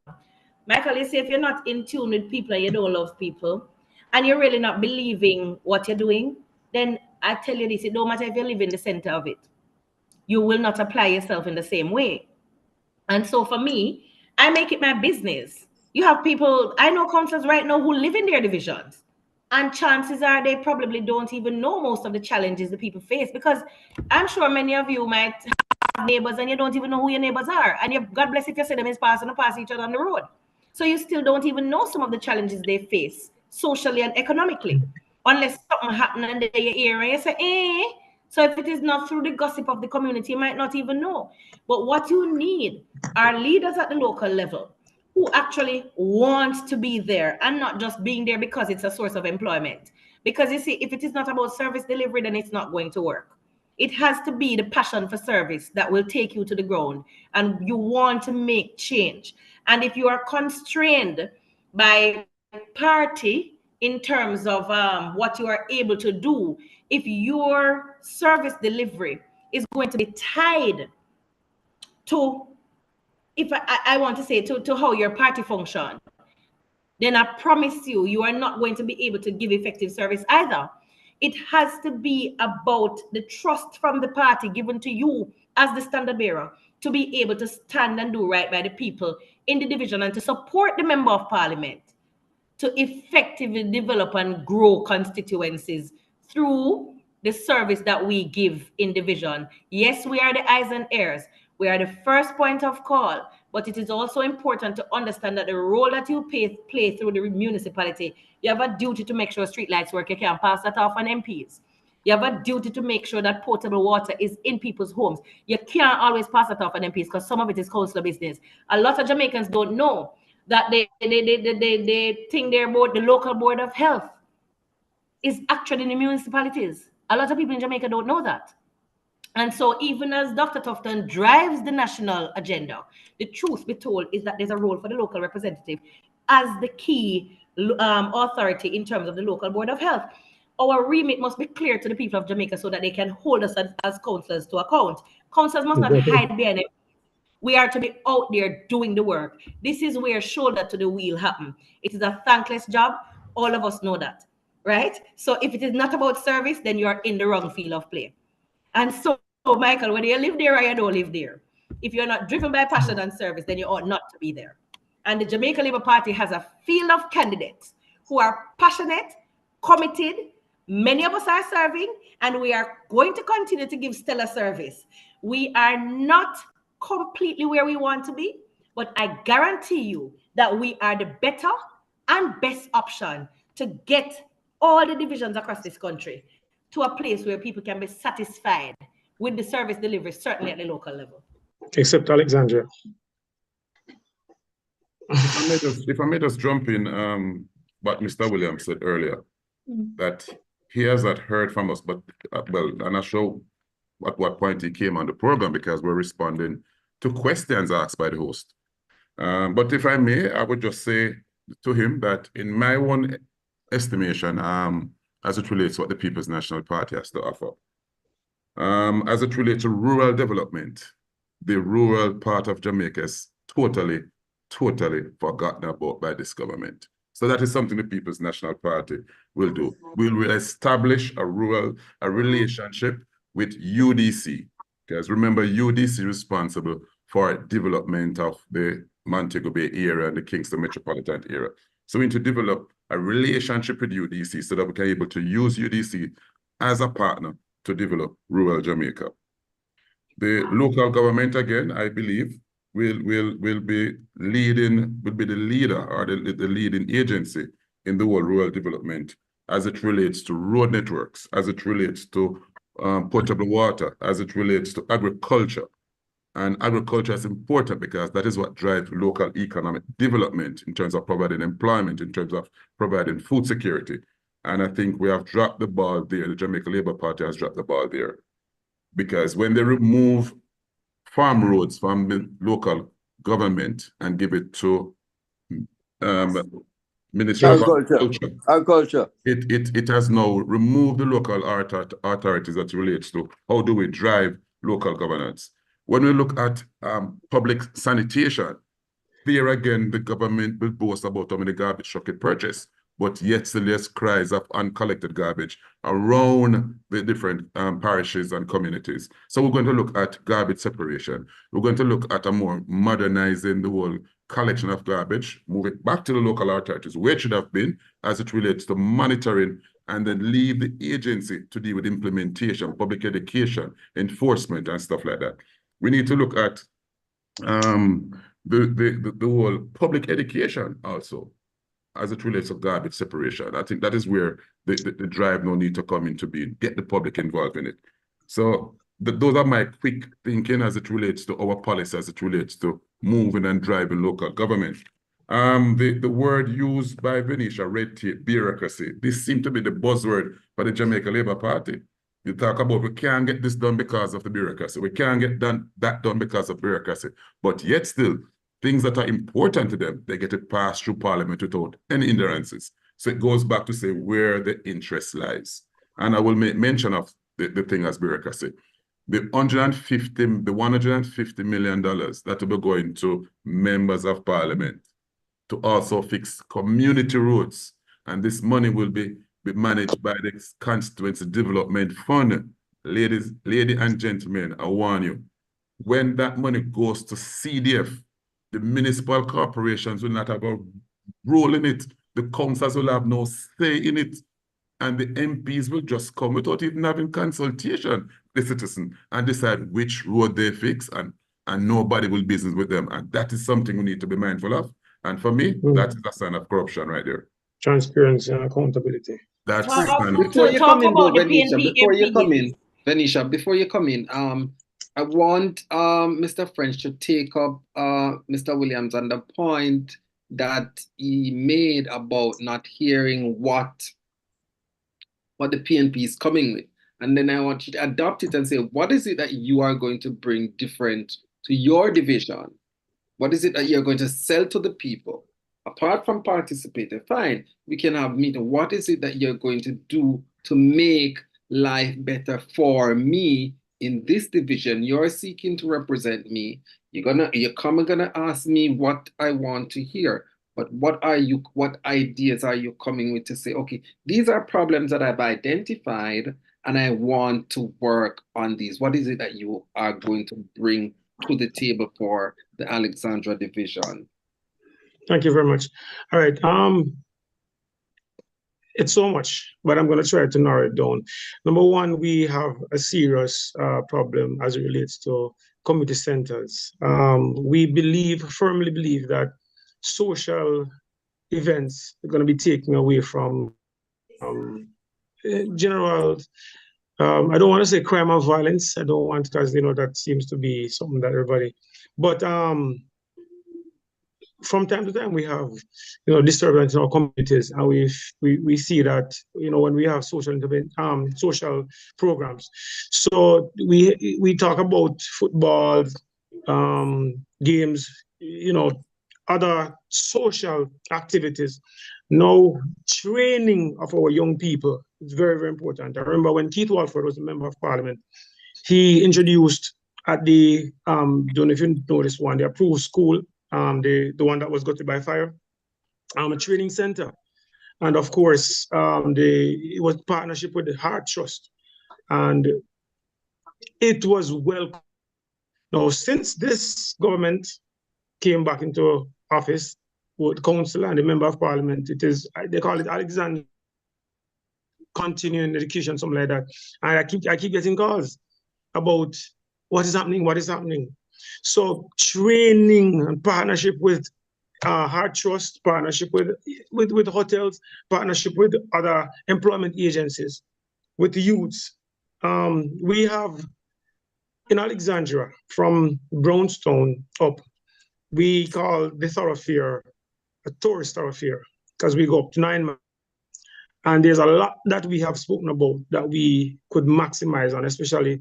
Michael, you say if you're not in tune with people and you don't love people and you're really not believing what you're doing, then I tell you this, it don't matter if you live in the center of it, you will not apply yourself in the same way. And so for me, I make it my business. You have people, I know councillors right now who live in their divisions, and chances are they probably don't even know most of the challenges the people face, because I'm sure many of you might have neighbors and you don't even know who your neighbors are. And you, God bless if you see them is passing or pass each other on the road. So you still don't even know some of the challenges they face socially and economically, unless something happens and they hear and you say, eh. So if it is not through the gossip of the community, you might not even know. But what you need are leaders at the local level who actually want to be there and not just being there because it's a source of employment. Because you see, if it is not about service delivery, then it's not going to work. It has to be the passion for service that will take you to the ground, and you want to make change. And if you are constrained by party in terms of what you are able to do, if your service delivery is going to be tied to, if I want to say, to how your party function, then I promise you, you are not going to be able to give effective service either. It has to be about the trust from the party given to you as the standard bearer to be able to stand and do right by the people in the division and to support the member of parliament to effectively develop and grow constituencies through the service that we give in division. Yes, we are the eyes and ears. We are the first point of call, but it is also important to understand that the role that you play through the municipality, you have a duty to make sure street lights work. You can't pass that off on MPs. You have a duty to make sure that potable water is in people's homes. You can't always pass that off on MPs because some of it is councillor business. A lot of Jamaicans don't know that they think they're about the local board of health is actually in the municipalities. A lot of people in Jamaica don't know that. And so even as Dr. Tufton drives the national agenda, the truth be told is that there's a role for the local representative as the key authority in terms of the local board of health. Our remit must be clear to the people of Jamaica so that they can hold us as councillors to account. Councillors must not hide behind it. We are to be out there doing the work. This is where shoulder to the wheel happen. It is a thankless job. All of us know that, right? So if it is not about service, then you are in the wrong field of play. And so, Michael, whether you live there or you don't live there, if you're not driven by passion and service, then you ought not to be there. And the Jamaica Labour Party has a field of candidates who are passionate, committed. Many of us are serving, and we are going to continue to give stellar service. We are not completely where we want to be, but I guarantee you that we are the better and best option to get all the divisions across this country to a place where people can be satisfied with the service delivery, certainly at the local level. Except Alexandria. If I may just jump in, what Mr. Williams said earlier, that he has not heard from us, but well, I'm not sure at what point he came on the program because we're responding to questions asked by the host. But if I may, I would just say to him that in my own estimation, as it relates to what the People's National Party has to offer, as it relates to rural development, the rural part of Jamaica is totally forgotten about by this government. So that is something the People's National Party will do. We will establish a relationship with UDC, because remember, UDC is responsible for development of the Montego Bay area and the Kingston metropolitan area. So we need to develop a relationship with UDC so that we can be able to use UDC as a partner to develop rural Jamaica. The local government, again, I believe, will be the leader or the leading agency in the whole rural development as it relates to road networks, as it relates to potable water, as it relates to agriculture. And agriculture is important because that is what drives local economic development in terms of providing employment, in terms of providing food security. And I think we have dropped the ball there. The Jamaica Labour Party has dropped the ball there. Because when they remove farm roads from the local government and give it to Ministry of Agriculture. It has now removed the local authorities that relates to how do we drive local governance. When we look at public sanitation, there again, the government will boast about how many garbage truck it purchased, but yet still there's cries of uncollected garbage around the different parishes and communities. So we're going to look at garbage separation. We're going to look at a more modernizing the whole collection of garbage, move it back to the local authorities, where it should have been as it relates to monitoring, and then leave the agency to deal with implementation, public education, enforcement, and stuff like that. We need to look at the whole public education also, as it relates to garbage separation. I think that is where the drive now need to come into being, get the public involved in it. So those are my quick thinking as it relates to our policy, as it relates to moving and driving local government. The word used by Venetia, red tape, bureaucracy, this seems to be the buzzword for the Jamaica Labour Party. You talk about we can't get this done because of the bureaucracy. We can't get that done because of bureaucracy. But yet still, things that are important to them, they get it passed through Parliament without any hindrances. So it goes back to say where the interest lies. And I will make mention of the thing as bureaucracy. The $150 million that will be going to members of Parliament to also fix community roads. And this money will be managed by the Constituency Development Fund. Ladies and gentlemen, I warn you, when that money goes to CDF, the municipal corporations will not have a role in it. The councils will have no say in it. And the MPs will just come without even having consultation with the citizen and decide which road they fix, and nobody will business with them. And that is something we need to be mindful of. And for me, that is a sign of corruption right there. Transparency and accountability. That's before you come in, Venetia, before you come in, I want Mr. French to take up Mr. Williams on the point that he made about not hearing what the PNP is coming with. And then I want you to adopt it and say, what is it that you are going to bring different to your division? What is it that you're going to sell to the people? Apart from participating, fine, we can have meeting. What is it that you're going to do to make life better for me in this division? You're seeking to represent me. You're gonna ask me what I want to hear. But what ideas are you coming with to say, okay, these are problems that I've identified and I want to work on these? What is it that you are going to bring to the table for the Alexandra division? Thank you very much. All right. It's so much, but I'm going to try to narrow it down. Number one, we have a serious problem as it relates to community centers. We firmly believe that social events are going to be taken away from general, I don't want to say crime or violence. I don't want, because that seems to be something that everybody, but from time to time we have disturbance in our communities, and we see that when we have social programs. So we talk about football, games, other social activities. Now, training of our young people is very, very important. I remember when Keith Walford was a member of Parliament, he introduced at the don't know if you know this one, the approved school, the one that was gutted by fire, a training center. And of course, it was partnership with the Heart Trust. And it was well. Now, since this government came back into office, with the council and the member of Parliament, they call it Alexander Continuing Education, something like that. And I keep getting calls about what is happening. So training and partnership with Heart Trust, partnership with hotels, partnership with other employment agencies, with the youths. We have in Alexandria, from Brownstone up, we call the thoroughfare a tourist thoroughfare because we go up to 9 miles. And there's a lot that we have spoken about that we could maximize on, especially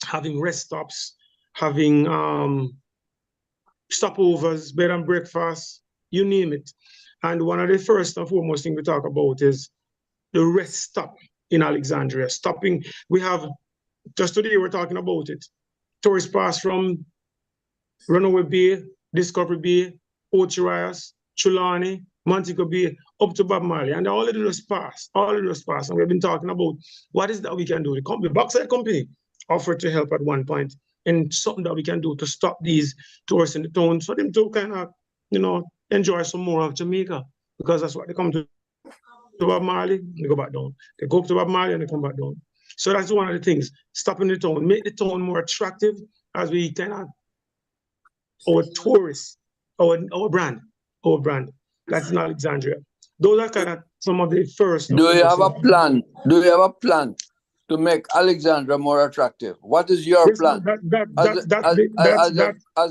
having rest stops, having stopovers, bed and breakfast, you name it. And one of the first and foremost thing we talk about is the rest stop in Alexandria. Stopping, we have, just today we're talking about it, tourist pass from Runaway Bay, Discovery Bay, Ochirias, Trelawney, Montego Bay, up to Bob Marley. And all of those pass, And we've been talking about what is that we can do. The company, Backside Company, offered to help at one point, and something that we can do to stop these tourists in the town for them to kind of, enjoy some more of Jamaica, because that's what they come to Bob Marley, they go back down. They go up to Bob Marley and they come back down. So that's one of the things, stopping the town, make the town more attractive as we kind of, our tourists, our brand, that's in Alexandria. Those are kind of some of the first. Do you have a plan? Do you have a plan to make Alexandria more attractive? What is your plan as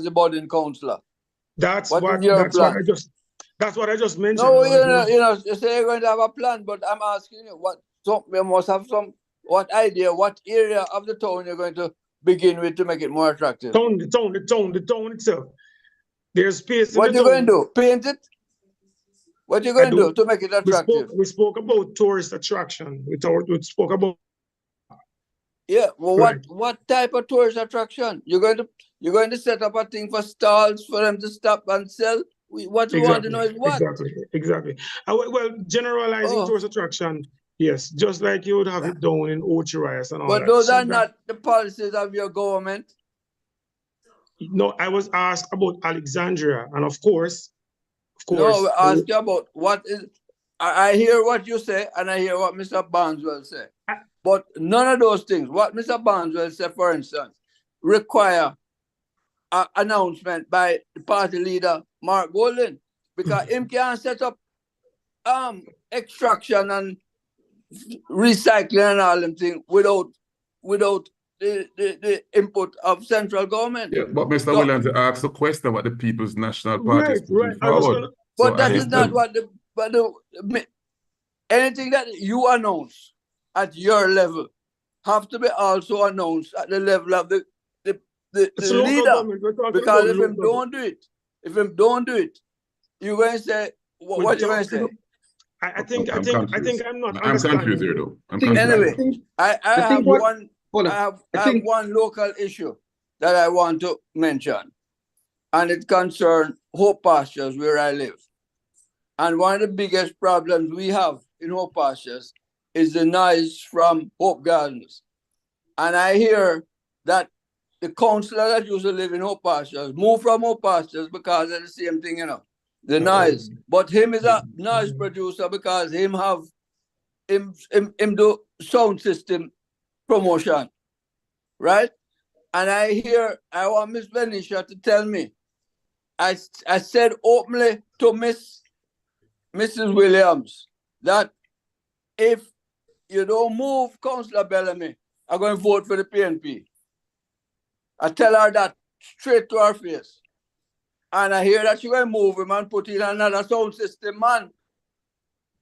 the boarding councillor? That's what I just mentioned. No, you say you're going to have a plan, but I'm asking you you must have what idea, what area of the town you're going to begin with to make it more attractive. The town itself. There's space. What are you going to do? Paint it? What are you going to do to make it attractive? We spoke about tourist attraction. We spoke about. Yeah, well, what type of tourist attraction? You're going to set up a thing for stalls for them to stop and sell? What we want to know is what? Exactly. Well, generalizing tourist attraction, yes, just like you would have it down in Ochirias and all that. But those are not the policies of your government. No, I was asked about Alexandria, and of course. No, I asked you about what is. I hear what you say, and I hear what Mr. Barneswell say. But none of those things, what Mr. Barneswell said, for instance, require an announcement by the party leader, Mark Golden, because him can't set up extraction and recycling and all them things without the input of central government. Yeah, but Mr. Williams asked the question what the People's National Party is putting forward. But that is not what anything that you announce at your level have to be also announced at the level of the leader. Because if him don't do it, you're going to say what you're going to say. I think I'm not. I'm confused here though. Anyway, I have one local issue that I want to mention, and it concerns Hope Pastures where I live. And one of the biggest problems we have in Hope Pastures is the noise from Hope Gardens. And I hear that the councillor that used to live in Hope Pastures moved from Hope Pastures because of the same thing, the noise. But him is a noise producer because him do sound system promotion, right? And I want Miss Venetia to tell me, I said openly to Mrs. Williams that if you don't move Councillor Bellamy, I'm going to vote for the PNP. I tell her that straight to her face. And I hear that she's going to move him and put in another sound system man.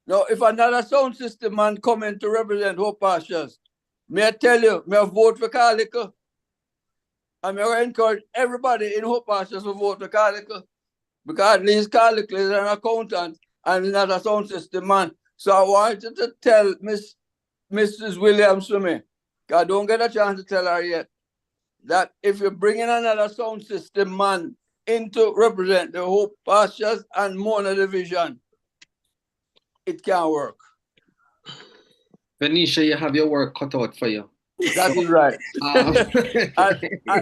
Now, if another sound system man come in to represent Hope Pastures, may I tell you, may I vote for Carlicle? And may I encourage everybody in Hope Pastures to vote for Carlicle. Because at least Carlicle is an accountant and not a sound system man. So I want you to tell Mrs. Williams to me, because I don't get a chance to tell her yet, that if you bring in another sound system man in to represent the Hope Pastures and Mona Division, it can't work. Venetia, you have your work cut out for you. That is right.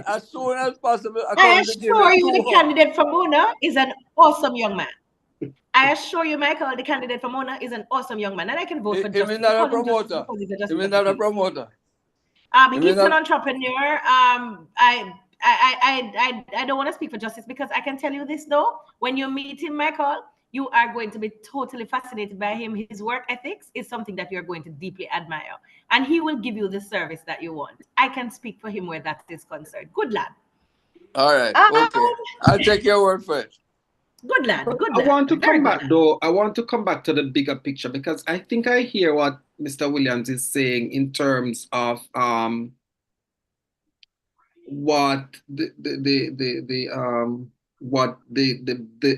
As soon as possible. I assure you the candidate for Mona is an awesome young man. I assure you, Michael, the candidate for Mona is an awesome young man, and I can vote for Justice. He's not a promoter. He's not a promoter. He's an entrepreneur. I I don't want to speak for justice, because I can tell you this though, when you meet him, Michael, you are going to be totally fascinated by him. His work ethics is something that you're going to deeply admire, and he will give you the service that you want. I can speak for him where that is concerned. Good lad. All right. Okay. I'll take your word for it. Good lad. Good I lad. want to Very come good back though. I want to come back to the bigger picture, because I think I hear what Mr. Williams is saying in terms of what the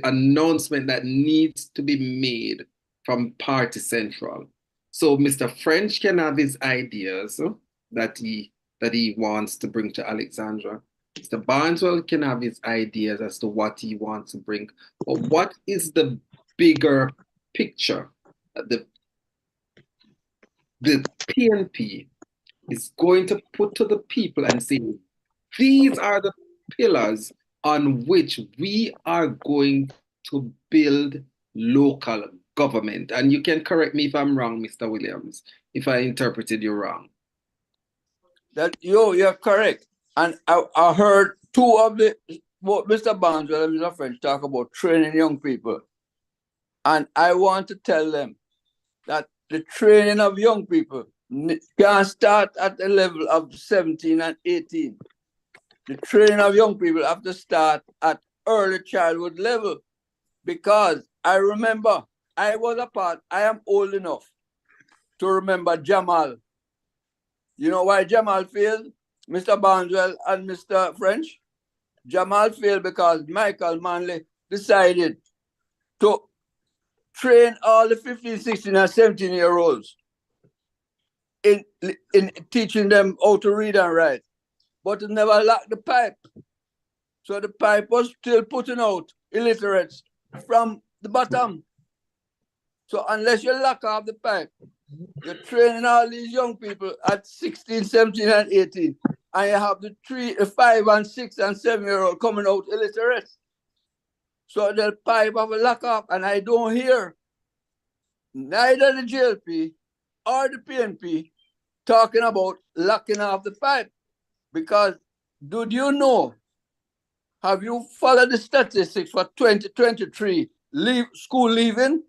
announcement that needs to be made from Party Central. So Mr. French can have his ideas that he wants to bring to Alexandra. Mr. Barneswell can have his ideas as to what he wants to bring. But what is the bigger picture that the PNP is going to put to the people and say, these are the pillars on which we are going to build local government? And you can correct me if I'm wrong, Mr. Williams, if I interpreted you wrong. You're correct. And I heard two of both Mr. Barneswell and Mr. French talk about training young people. And I want to tell them that the training of young people can start at the level of 17 and 18. The training of young people have to start at early childhood level, because I remember I am old enough to remember Jamal. You know why Jamal failed, Mr. Barneswell and Mr. French? Jamal failed because Michael Manley decided to train all the 15, 16, and 17-year-olds in teaching them how to read and write, but it never locked the pipe. So the pipe was still putting out illiterates from the bottom. So unless you lock off the pipe, you're training all these young people at 16, 17, and 18, and you have the 5 and 6 and 7-year-old coming out illiterate. So the pipe have a lock off, and I don't hear neither the JLP or the PNP talking about locking off the pipe. Because do you know, have you followed the statistics for 2023 school leaving?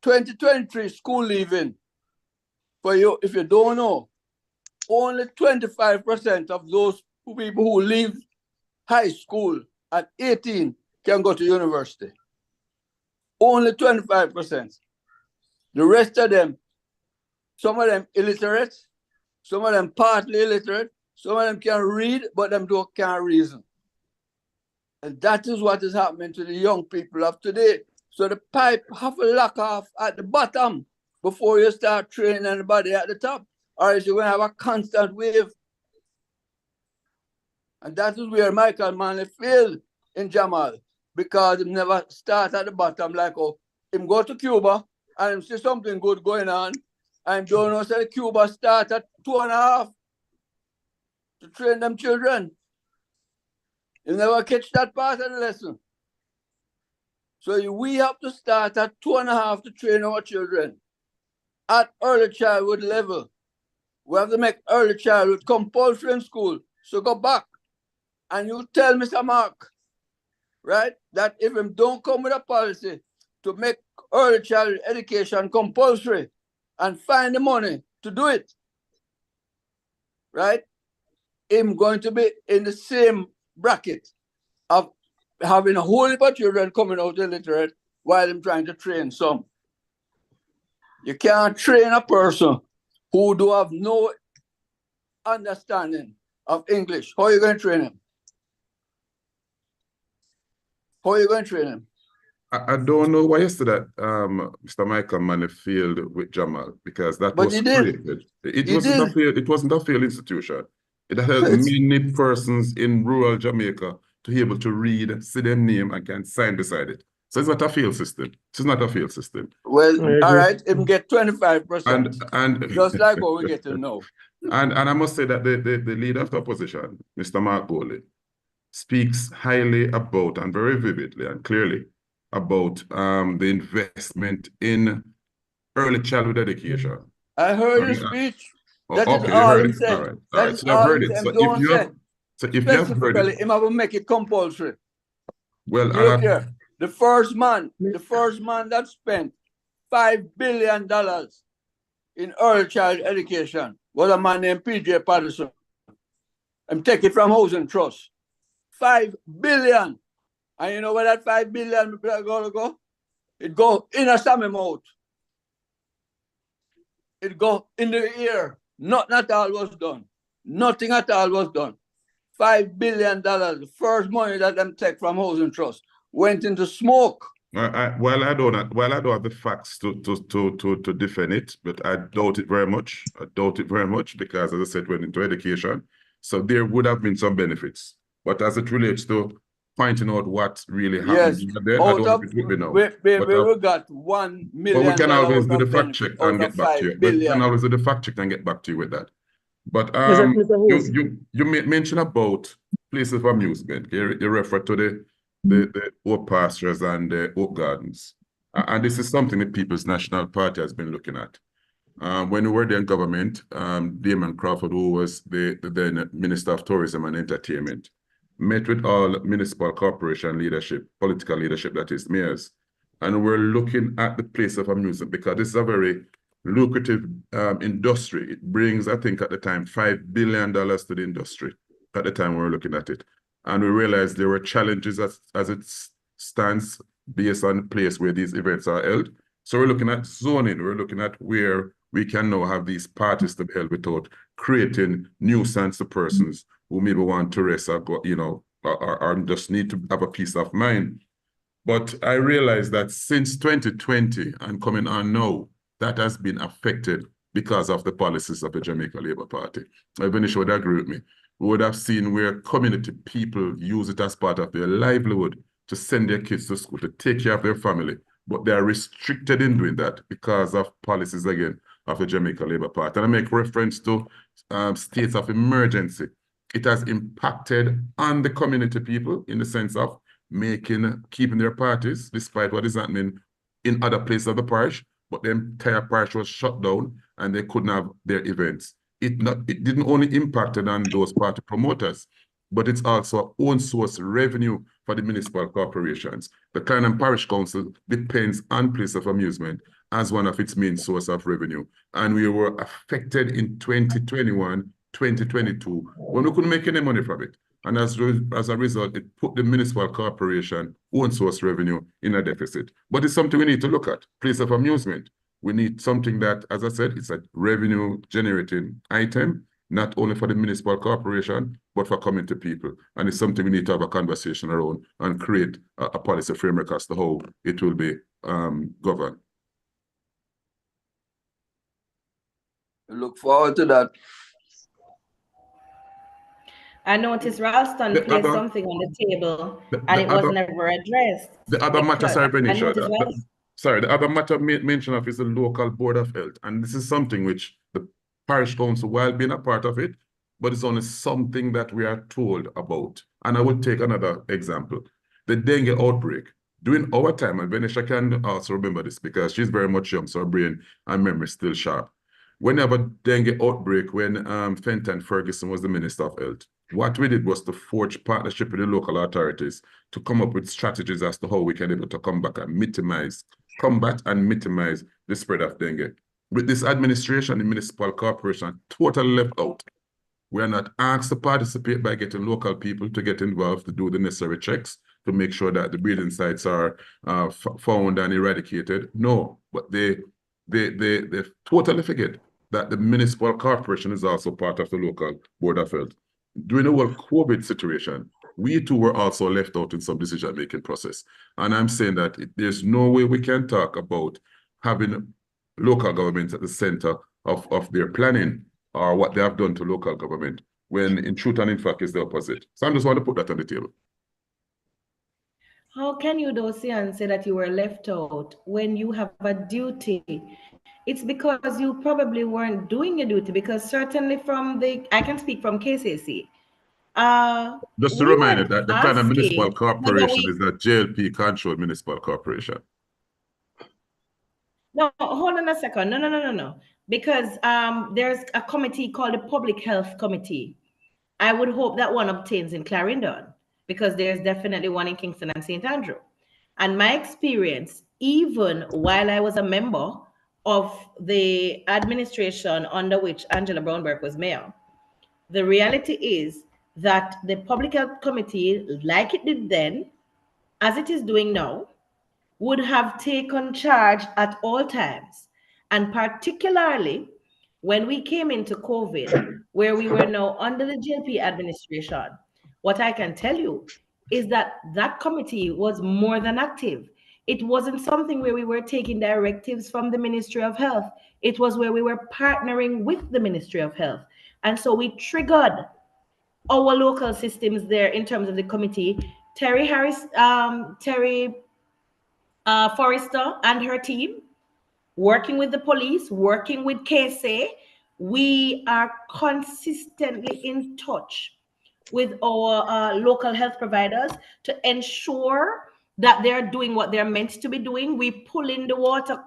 2023 school leaving. For you, if you don't know, only 25% of those people who leave high school at 18 can go to university. Only 25%. The rest of them, some of them illiterate, some of them partly illiterate, some of them can read, but them can't reason. And that is what is happening to the young people of today. So the pipe have to lock off at the bottom before you start training anybody at the top, or else you're going to have a constant wave. And that is where Michael Manley failed in Jamal, because he never start at the bottom, like, oh, him go to Cuba and him see something good going on, and don't know say Cuba start at 2.5 to train them children. You never catch that part of the lesson. So we have to start at 2.5 to train our children at early childhood level. We have to make early childhood compulsory in school. So go back and you tell Mr. Mark, right, that if him don't come with a policy to make early childhood education compulsory and find the money to do it, right, him going to be in the same bracket of having a whole heap of children coming out illiterate while I'm trying to train some. You can't train a person who do have no understanding of English. How are you going to train him? How are you going to train him? I don't know why yesterday Mr. Michael Manley failed with Jamal, because that was created. It wasn't a failed institution. It helped many persons in rural Jamaica to be able to read, see their name, and can sign beside it. So it's not a failed system. It's not a failed system. Well, all right, him get 25%. And just like what we get to know. And I must say that the leader of the opposition, Mr. Mark Bowley, speaks highly about and very vividly and clearly about the investment in early childhood education. I heard his speech. That Okay, is all he he said. All right. So I've heard it. So So if you have heard Specifically, it, him have to make it compulsory. well, You look here, the first man that spent $5 billion in early child education was a man named P.J. Patterson. And take it from Housing Trust. 5 billion. And you know where that 5 billion gonna go? It go in a Sammy mouth. It go in the ear. Not all was done. Nothing at all was done. $5 billion, the first money that them take from Housing Trust, went into smoke. I don't have the facts to defend it, but I doubt it very much. I doubt it very much because, as I said, went into education, so there would have been some benefits. But as it relates to pointing out what really happened, Yes, then I don't know if it would be now. We got $1 million. But we can always do the fact benefit check out and of get back to you. 5 We can billion. always do the fact check and get back to you with that. But Yes, sir, Mr. Host. you mentioned about places of amusement. You refer to the Oak Pastures and the Oak Gardens. And this is something the People's National Party has been looking at. When we were there in government, Damon Crawford, who was the then Minister of Tourism and Entertainment, met with all municipal corporation leadership, political leadership, that is, mayors. And we're looking at the place of amusement because this is a very lucrative industry. It brings, I think at the time, $5 billion to the industry at the time we were looking at it. And we realized there were challenges as it stands based on the place where these events are held. So we're looking at zoning. We're looking at where we can now have these parties to be held without creating nuisance to persons who maybe want to rest or go, or just need to have a peace of mind. But I realized that since 2020 and coming on now, that has been affected because of the policies of the Jamaica Labour Party. Venice would agree with me. We would have seen where community people use it as part of their livelihood to send their kids to school, to take care of their family. But they are restricted in doing that because of policies, again, of the Jamaica Labour Party. And I make reference to states of emergency. It has impacted on the community people in the sense of keeping their parties, despite what is happening in other places of the parish, but the entire parish was shut down and they couldn't have their events. It didn't only impact on those party promoters, but it's also own source revenue for the municipal corporations. The Clyde Parish Council depends on place of amusement as one of its main source of revenue. And we were affected in 2021, 2022, when we couldn't make any money from it. And as a result, it put the municipal corporation own source revenue in a deficit. But it's something we need to look at, place of amusement. We need something that, as I said, it's a revenue generating item, not only for the municipal corporation, but for community people. And it's something we need to have a conversation around and create a policy framework as to how it will be governed. Look forward to that. I noticed Ralston placed something on the table and it was never addressed. The other matter, sorry, Benisha, the other matter mentioned of is the local board of health. And this is something which the parish council, while being a part of it, but it's only something that we are told about. And I would take another example, the dengue outbreak. During our time, and Venetia can also remember this because she's very much young, so her brain and memory is still sharp. Whenever dengue outbreak, when Fenton Ferguson was the Minister of Health, what we did was to forge partnership with the local authorities to come up with strategies as to how we can be able to combat and minimize the spread of dengue. With this administration, the municipal corporation totally left out. We are not asked to participate by getting local people to get involved to do the necessary checks to make sure that the breeding sites are found and eradicated. No, but they totally forget that the municipal corporation is also part of the local board of health. During the whole COVID situation, we too were also left out in some decision-making process. And I'm saying that there's no way we can talk about having local governments at the center of their planning or what they have done to local government, when in truth and in fact is the opposite. So I just want to put that on the table. How can you though say that you were left out when you have a duty? It's because you probably weren't doing your duty, because certainly I can speak from KCC. Just to remind you that the kind of municipal corporation is a JLP-controlled municipal corporation. No, hold on a second. No. Because there's a committee called the Public Health Committee. I would hope that one obtains in Clarendon, because there's definitely one in Kingston and St. Andrew. And my experience, even while I was a member of the administration under which Angela Brownberg was mayor, the reality is that the Public Health Committee, like it did then, as it is doing now, would have taken charge at all times. And particularly when we came into COVID, where we were now under the GLP administration, what I can tell you is that that committee was more than active. It wasn't something where we were taking directives from the Ministry of Health. It was where we were partnering with the Ministry of Health. And so we triggered our local systems there in terms of the committee. Terry Forrester and her team, working with the police, working with KSA, we are consistently in touch with our local health providers to ensure that they're doing what they're meant to be doing. We pull in the water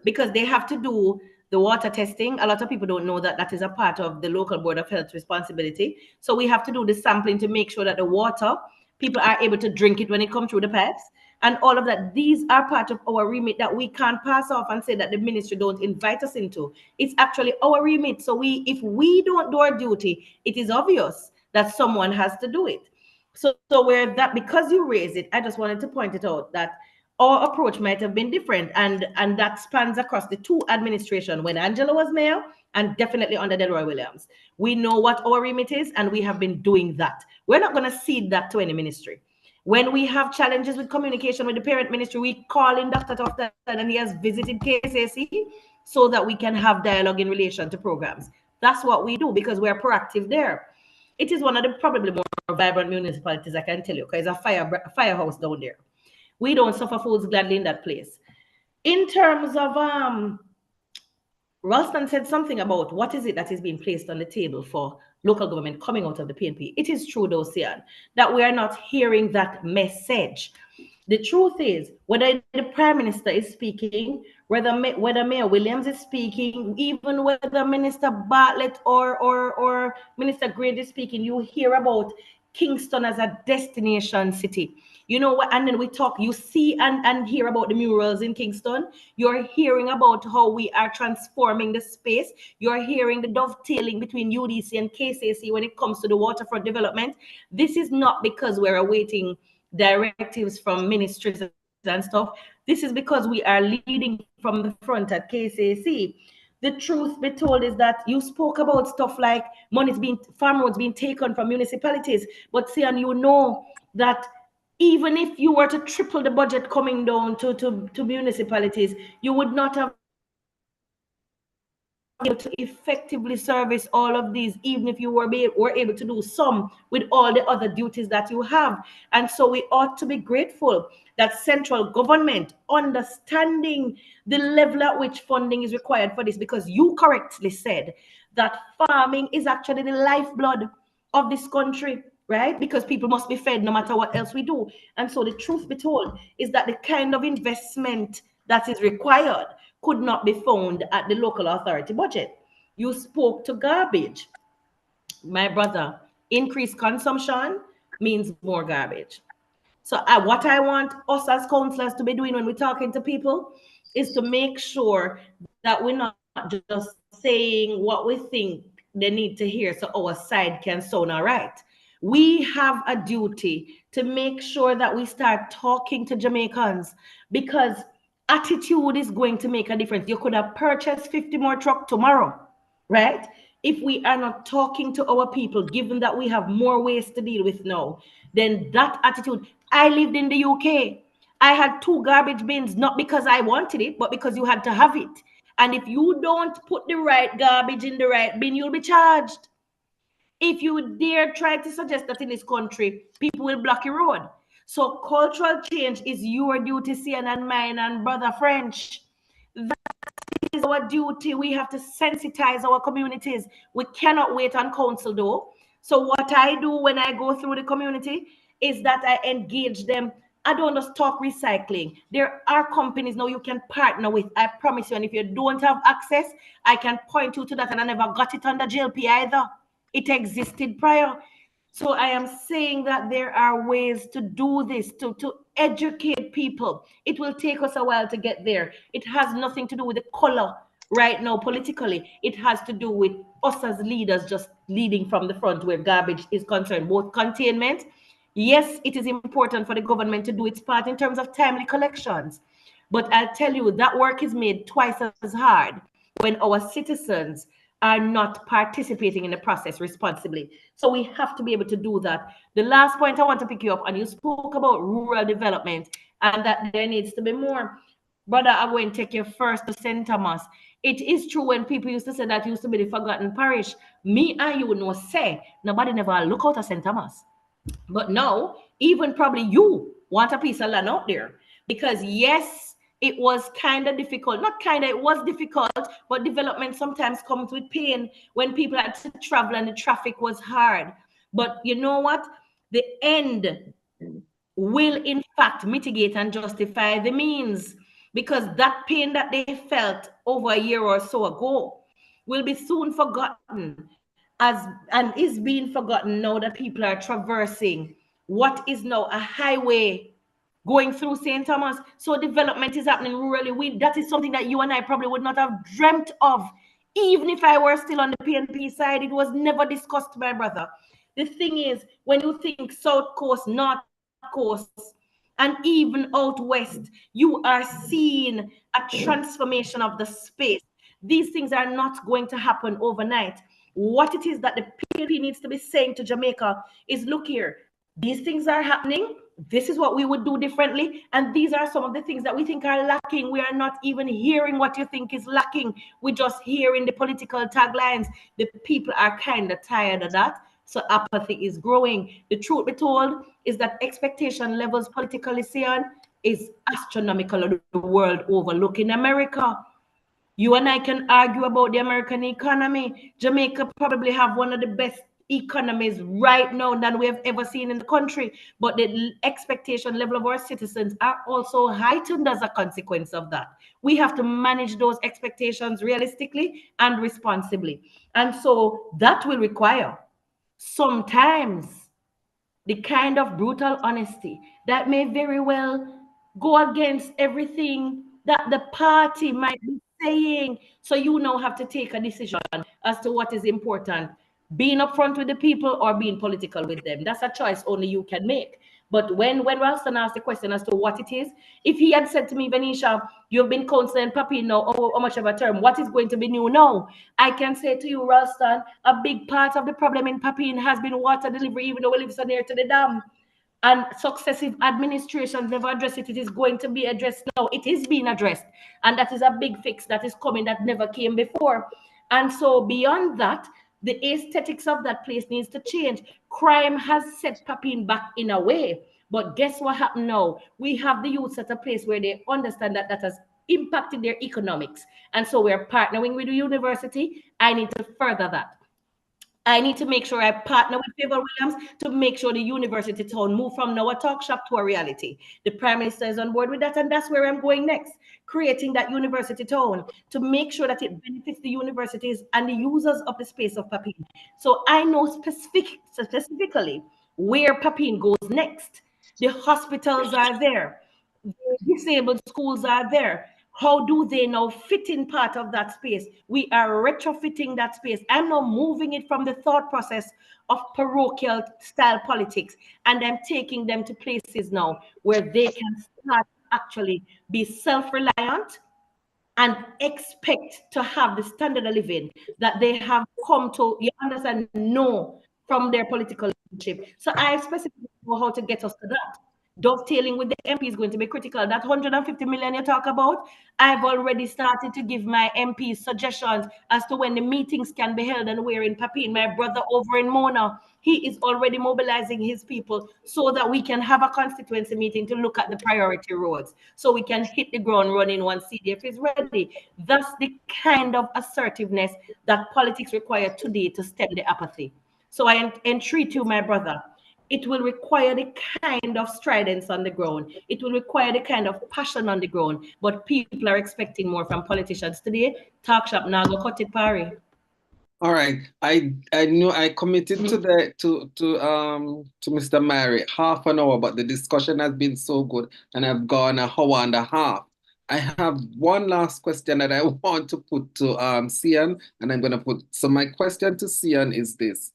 because they have to do the water testing. A lot of people don't know that that is a part of the local board of health responsibility. So we have to do the sampling to make sure that the water, people are able to drink it when it comes through the pipes. And all of that, these are part of our remit that we can't pass off and say that the ministry don't invite us into. It's actually our remit. So if we don't do our duty, it is obvious that someone has to do it. So where that, because you raised it, I just wanted to point it out that our approach might have been different, and that spans across the two administrations when Angela was mayor and definitely under Delroy Williams. We know what our remit is, and we have been doing that. We're not going to cede that to any ministry. When we have challenges with communication with the parent ministry, we call in Dr. Tufton, and he has visited KSAC so that we can have dialogue in relation to programs. That's what we do because we're proactive there. It is one of the probably more vibrant municipalities, I can tell you, because it's a firehouse down there. We don't suffer fools gladly in that place. In terms of Ralston said something about what is it that is being placed on the table for local government coming out of the PNP. It is true, though, Sian, that we are not hearing that message. The truth is, whether the Prime Minister is speaking, whether Mayor Williams is speaking, even whether Minister Bartlett or Minister Grade is speaking, you hear about Kingston as a destination city. You know what? And then we talk, you see and hear about the murals in Kingston. You're hearing about how we are transforming the space. You're hearing the dovetailing between UDC and KCC when it comes to the waterfront development. This is not because we're awaiting directives from ministries and stuff. This is because we are leading from the front at KCC. The truth be told is that you spoke about stuff like farm roads being taken from municipalities, but Sian, you know that even if you were to triple the budget coming down to municipalities, you would not have able to effectively service all of these, even if you were able to do some with all the other duties that you have. And so we ought to be grateful that central government understanding the level at which funding is required for this, because you correctly said that farming is actually the lifeblood of this country, right? Because people must be fed no matter what else we do. And so the truth be told is that the kind of investment that is required could not be found at the local authority budget. You spoke to garbage. My brother, increased consumption means more garbage. So what I want us as councillors to be doing when we're talking to people is to make sure that we're not just saying what we think they need to hear so our side can sound all right. We have a duty to make sure that we start talking to Jamaicans, because attitude is going to make a difference. You could have purchased 50 more trucks tomorrow, right? If we are not talking to our people, given that we have more ways to deal with now, then that attitude. I lived in the UK. I had 2 garbage bins, not because I wanted it, but because you had to have it. And if you don't put the right garbage in the right bin, you'll be charged. If you dare try to suggest that in this country, people will block your road. So cultural change is your duty, Sian, and mine, and Brother French. That is our duty. We have to sensitize our communities. We cannot wait on council, though. So what I do when I go through the community is that I engage them. I don't just talk recycling. There are companies now you can partner with. I promise you. And if you don't have access, I can point you to that. And I never got it under GLP either. It existed prior. So I am saying that there are ways to do this, to educate people. It will take us a while to get there. It has nothing to do with the color right now politically. It has to do with us as leaders just leading from the front where garbage is concerned, both containment. Yes, it is important for the government to do its part in terms of timely collections. But I'll tell you, that work is made twice as hard when our citizens are not participating in the process responsibly. So we have to be able to do that. The last point I want to pick you up, and you spoke about rural development and that there needs to be more. Brother, I'm going to take you first to St. Thomas. It is true when people used to say that used to be the forgotten parish. Me and you know say, nobody never look out at St. Thomas. But now, even probably you want a piece of land out there. Because yes, it was kind of difficult. Not kind of, it was difficult, but development sometimes comes with pain when people had to travel and the traffic was hard. But you know what? The end will in fact mitigate and justify the means, because that pain that they felt over a year or so ago will be soon forgotten, as and is being forgotten now that people are traversing what is now a highway going through St. Thomas. So development is happening rurally. That is something that you and I probably would not have dreamt of. Even if I were still on the PNP side, it was never discussed, my brother. The thing is, when you think South Coast, North Coast, and even out west, you are seeing a transformation of the space. These things are not going to happen overnight. What it is that the PNP needs to be saying to Jamaica is, look here, these things are happening. This is what we would do differently. And these are some of the things that we think are lacking. We are not even hearing what you think is lacking. We're just hearing the political taglines. The people are kind of tired of that. So apathy is growing. The truth be told is that expectation levels politically seen is astronomical the world over. Look in America. You and I can argue about the American economy. Jamaica probably have one of the best economies right now than we have ever seen in the country. But the expectation level of our citizens are also heightened as a consequence of that. We have to manage those expectations realistically and responsibly. And so that will require sometimes the kind of brutal honesty that may very well go against everything that the party might be saying. So you now have to take a decision as to what is important, being upfront with the people or being political with them. That's a choice only you can make. But when Ralston asked the question as to what it is, if he had said to me, Venetia, you've been counseling Papi now, how much of a term, what is going to be new now? I can say to you, Ralston, a big part of the problem in Papine has been water delivery, even though we live so near to the dam. And successive administrations never addressed it. It is going to be addressed now. It is being addressed. And that is a big fix that is coming that never came before. And so beyond that, the aesthetics of that place needs to change. Crime has set Papine back in a way. But guess what happened now? We have the youths at a place where they understand that that has impacted their economics. And so we're partnering with the university. I need to further that. I need to make sure I partner with Favor Williams to make sure the university town move from now a talk shop to a reality. The Prime Minister is on board with that, and that's where I'm going next, creating that university town to make sure that it benefits the universities and the users of the space of Papine. So I know specifically where Papine goes next. The hospitals are there. The disabled schools are there. How do they now fit in part of that space? We are retrofitting that space. I'm now moving it from the thought process of parochial style politics, and I'm taking them to places now where they can start actually be self-reliant and expect to have the standard of living that they have come to, you understand, know from their political leadership. So I specifically know how to get us to that. Dovetailing with the MP is going to be critical. That 150 million you talk about, I've already started to give my MPs suggestions as to when the meetings can be held and where in Papine. My brother over in Mona, he is already mobilizing his people so that we can have a constituency meeting to look at the priority roads, so we can hit the ground running once CDF is ready. That's the kind of assertiveness that politics require today to stem the apathy. So I entreat you, my brother, it will require the kind of stridence on the ground. It will require the kind of passion on the ground. But people are expecting more from politicians today. Talk shop now go cut it, Parry. All right. I knew I committed to Mr. Myrie half an hour, but the discussion has been so good and I've gone an hour and a half. I have one last question that I want to put to Sian, and I'm gonna put so my question to Sian is this.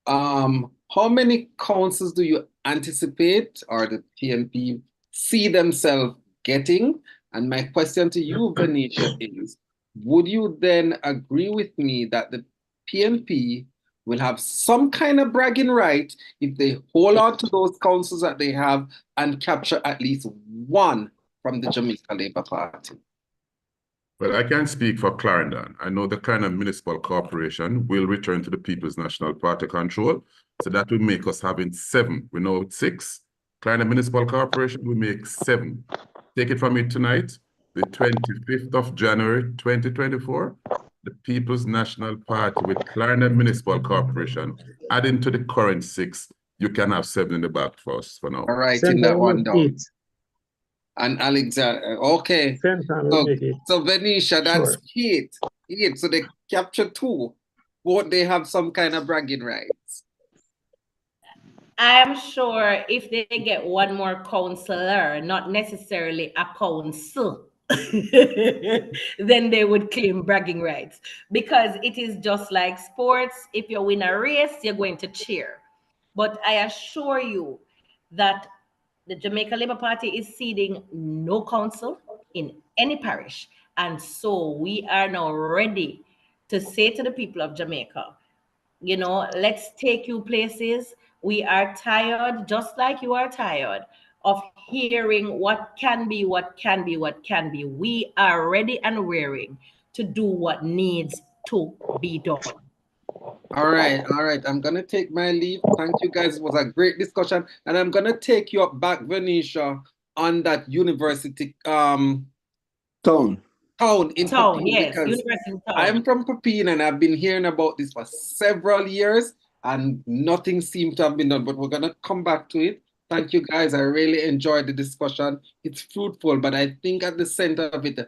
How many councils do you anticipate or the PNP see themselves getting? And my question to you, Venetia, is would you then agree with me that the PNP will have some kind of bragging right if they hold on to those councils that they have and capture at least one from the Jamaica Labour Party? Well, I can't speak for Clarendon. I know the Clarendon Municipal Corporation will return to the People's National Party control. So that will make us having 7. We know it's 6. Clarendon Municipal Corporation will make 7. Take it from me tonight, the 25th of January, 2024, the People's National Party with Clarendon Municipal Corporation, adding to the current 6, you can have 7 in the back for us for now. All right, in Same that time one with down. 8. And Alexander, okay. Same time So, with 8. so Venetia, that's Sure. 8. 8. So they capture 2. Won't they have some kind of bragging rights? I am sure if they get one more counselor, not necessarily a council, then they would claim bragging rights. Because it is just like sports. If you win a race, you're going to cheer. But I assure you that the Jamaica Labour Party is ceding no council in any parish. And so we are now ready to say to the people of Jamaica, you know, let's take you places. We are tired, just like you are tired, of hearing what can be, what can be, what can be. We are ready and raring to do what needs to be done. All right, all right. I'm gonna take my leave. Thank you guys. It was a great discussion. And I'm gonna take you up back, Venetia, on that university Town. town in Town, Pepin, yes, because University I'm Town. from Pepin and I've been hearing about this for several years and nothing seemed to have been done. But we're gonna come back to it. Thank you guys. I really enjoyed the discussion. It's fruitful, but I think at the center of it,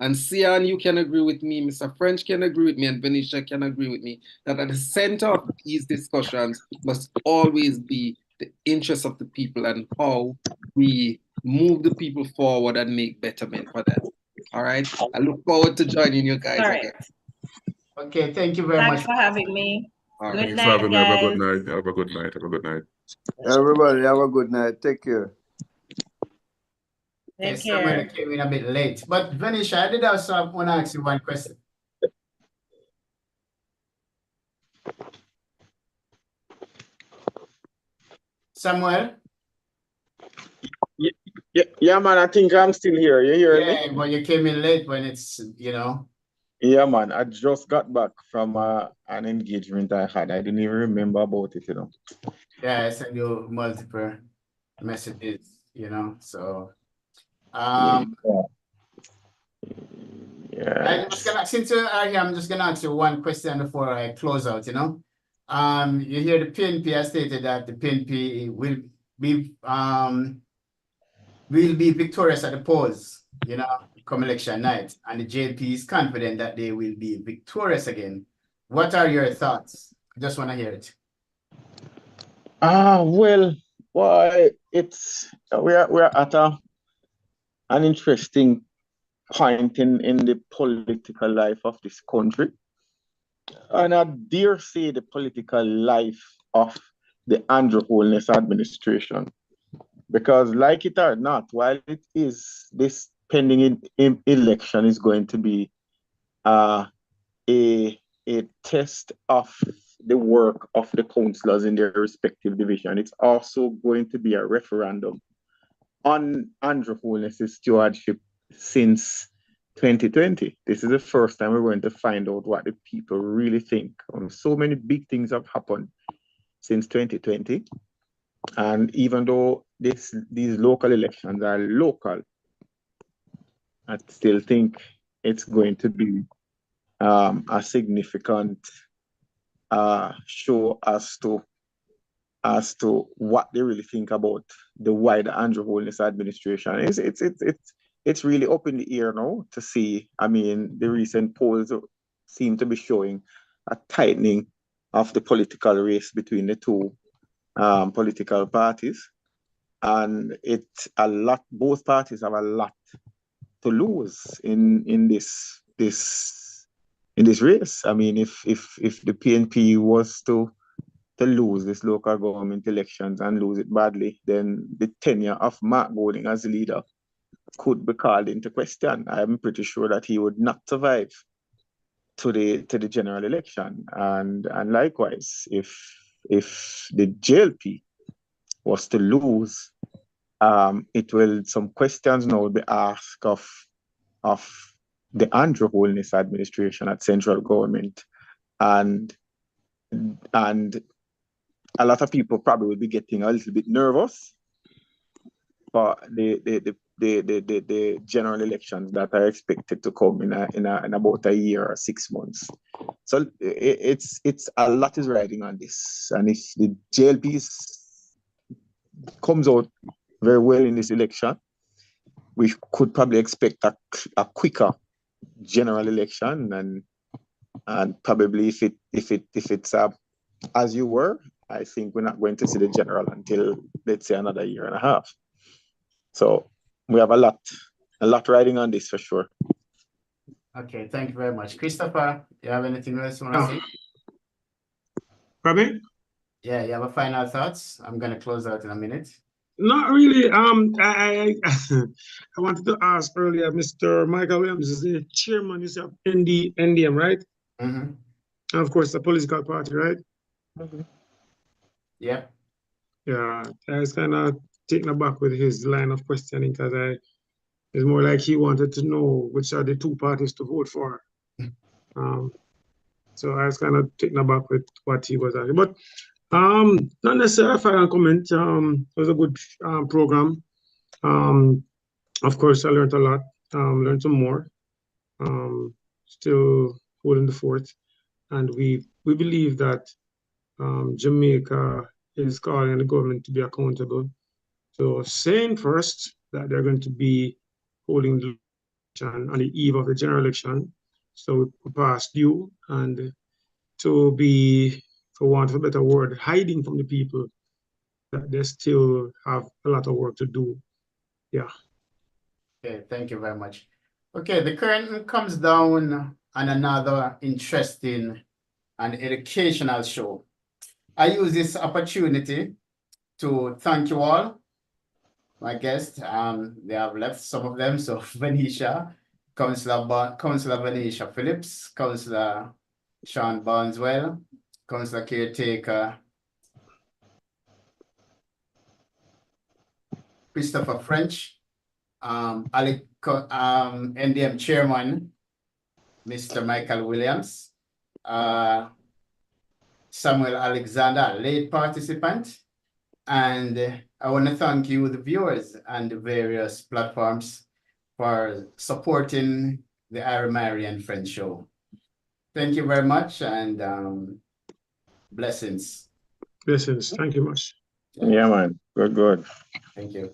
and Sian, you can agree with me, Mr. French can agree with me, and Venetia can agree with me, that at the center of these discussions must always be the interests of the people and how we move the people forward and make betterment for them. All right. I look forward to joining you guys again. Correct. Okay, thank you very Thanks much. for having me. All Good right. Thanks for having night, me. Have a good guys. night. Have a good night. Have a good night. Everybody have a good night. Take care. Okay, Take somebody care. came in a bit late. But Venetia, I did also want to ask you one question. Samuel? Yeah, man, I think I'm still here. You hearing me? Yeah, but you came in late when it's, you know. Yeah, man, I just got back from an engagement I had. I didn't even remember about it, you know. Yeah, I sent you multiple messages, you know. So Yeah. I'm just gonna, since you are here, I'm just gonna ask you one question before I close out, you know. You hear the PNP has stated that the PNP will be victorious at the polls, you know, come election night, and the JP is confident that they will be victorious again. What are your thoughts? I just want to hear it. Well, why it's we're at an interesting point in the political life of this country. And I dare say the political life of the Andrew Holness administration. Because like it or not, while it is this pending election is going to be a test of the work of the councillors in their respective division, it's also going to be a referendum on Andrew Holness's stewardship since 2020. This is the first time we're going to find out what the people really think. So many big things have happened since 2020. And even though these local elections are local, I still think it's going to be a significant show as to what they really think about the wider Andrew Holness administration. It's really up in the air now to see. I mean, the recent polls seem to be showing a tightening of the political race between the two political parties. And both parties have a lot to lose in this race. I mean, if the PNP was to lose this local government elections and lose it badly, then the tenure of Mark Golding as leader could be called into question. I'm pretty sure that he would not survive to the general election. And likewise, if the JLP was to lose, some questions now will be asked of the Andrew Holness administration at central government, and a lot of people probably will be getting a little bit nervous for the general elections that are expected to come in about a year or 6 months. So it's a lot is riding on this, and if the JLP comes out very well in this election, we could probably expect a quicker general election, and probably if it's as you were, I think we're not going to see the general until, let's say, another year and a half. So we have a lot riding on this for sure. Okay, thank you very much. Christopher, you have anything else you want to say? Pardon? Yeah, you have a final thoughts? I'm going to close out in a minute. Not really. I wanted to ask earlier, Mr. Michael Williams is the chairman of NDM, right? Mm-hmm. And of course, the political party, right? Okay. Yeah. Yeah, I was kind of taken aback with his line of questioning, because it's more like he wanted to know which are the two parties to vote for. So I was kind of taken aback with what he was asking. But not necessarily a final comment. It was a good program. Of course, I learned a lot, learned some more. Still holding the fort. And we believe that Jamaica is calling on the government to be accountable. So saying first that they're going to be holding the election on the eve of the general election, so we past due, and to be, for want of a better word, hiding from the people that they still have a lot of work to do. Yeah. Okay, thank you very much. Okay, the curtain comes down on another interesting and educational show. I use this opportunity to thank you all, my guests. They have left, some of them. So Venetia, Councillor Venetia Phillips, Councillor Sean Barneswell, Councillor Caretaker Christopher French, NDM Chairman Mr. Michael Williams, Samuel Alexander, late participant, and I want to thank you, the viewers, and the various platforms for supporting the Irie Myrie and Friends show. Thank you very much, and blessings. Blessings. Thank you much. Yeah, man. Good. Thank you.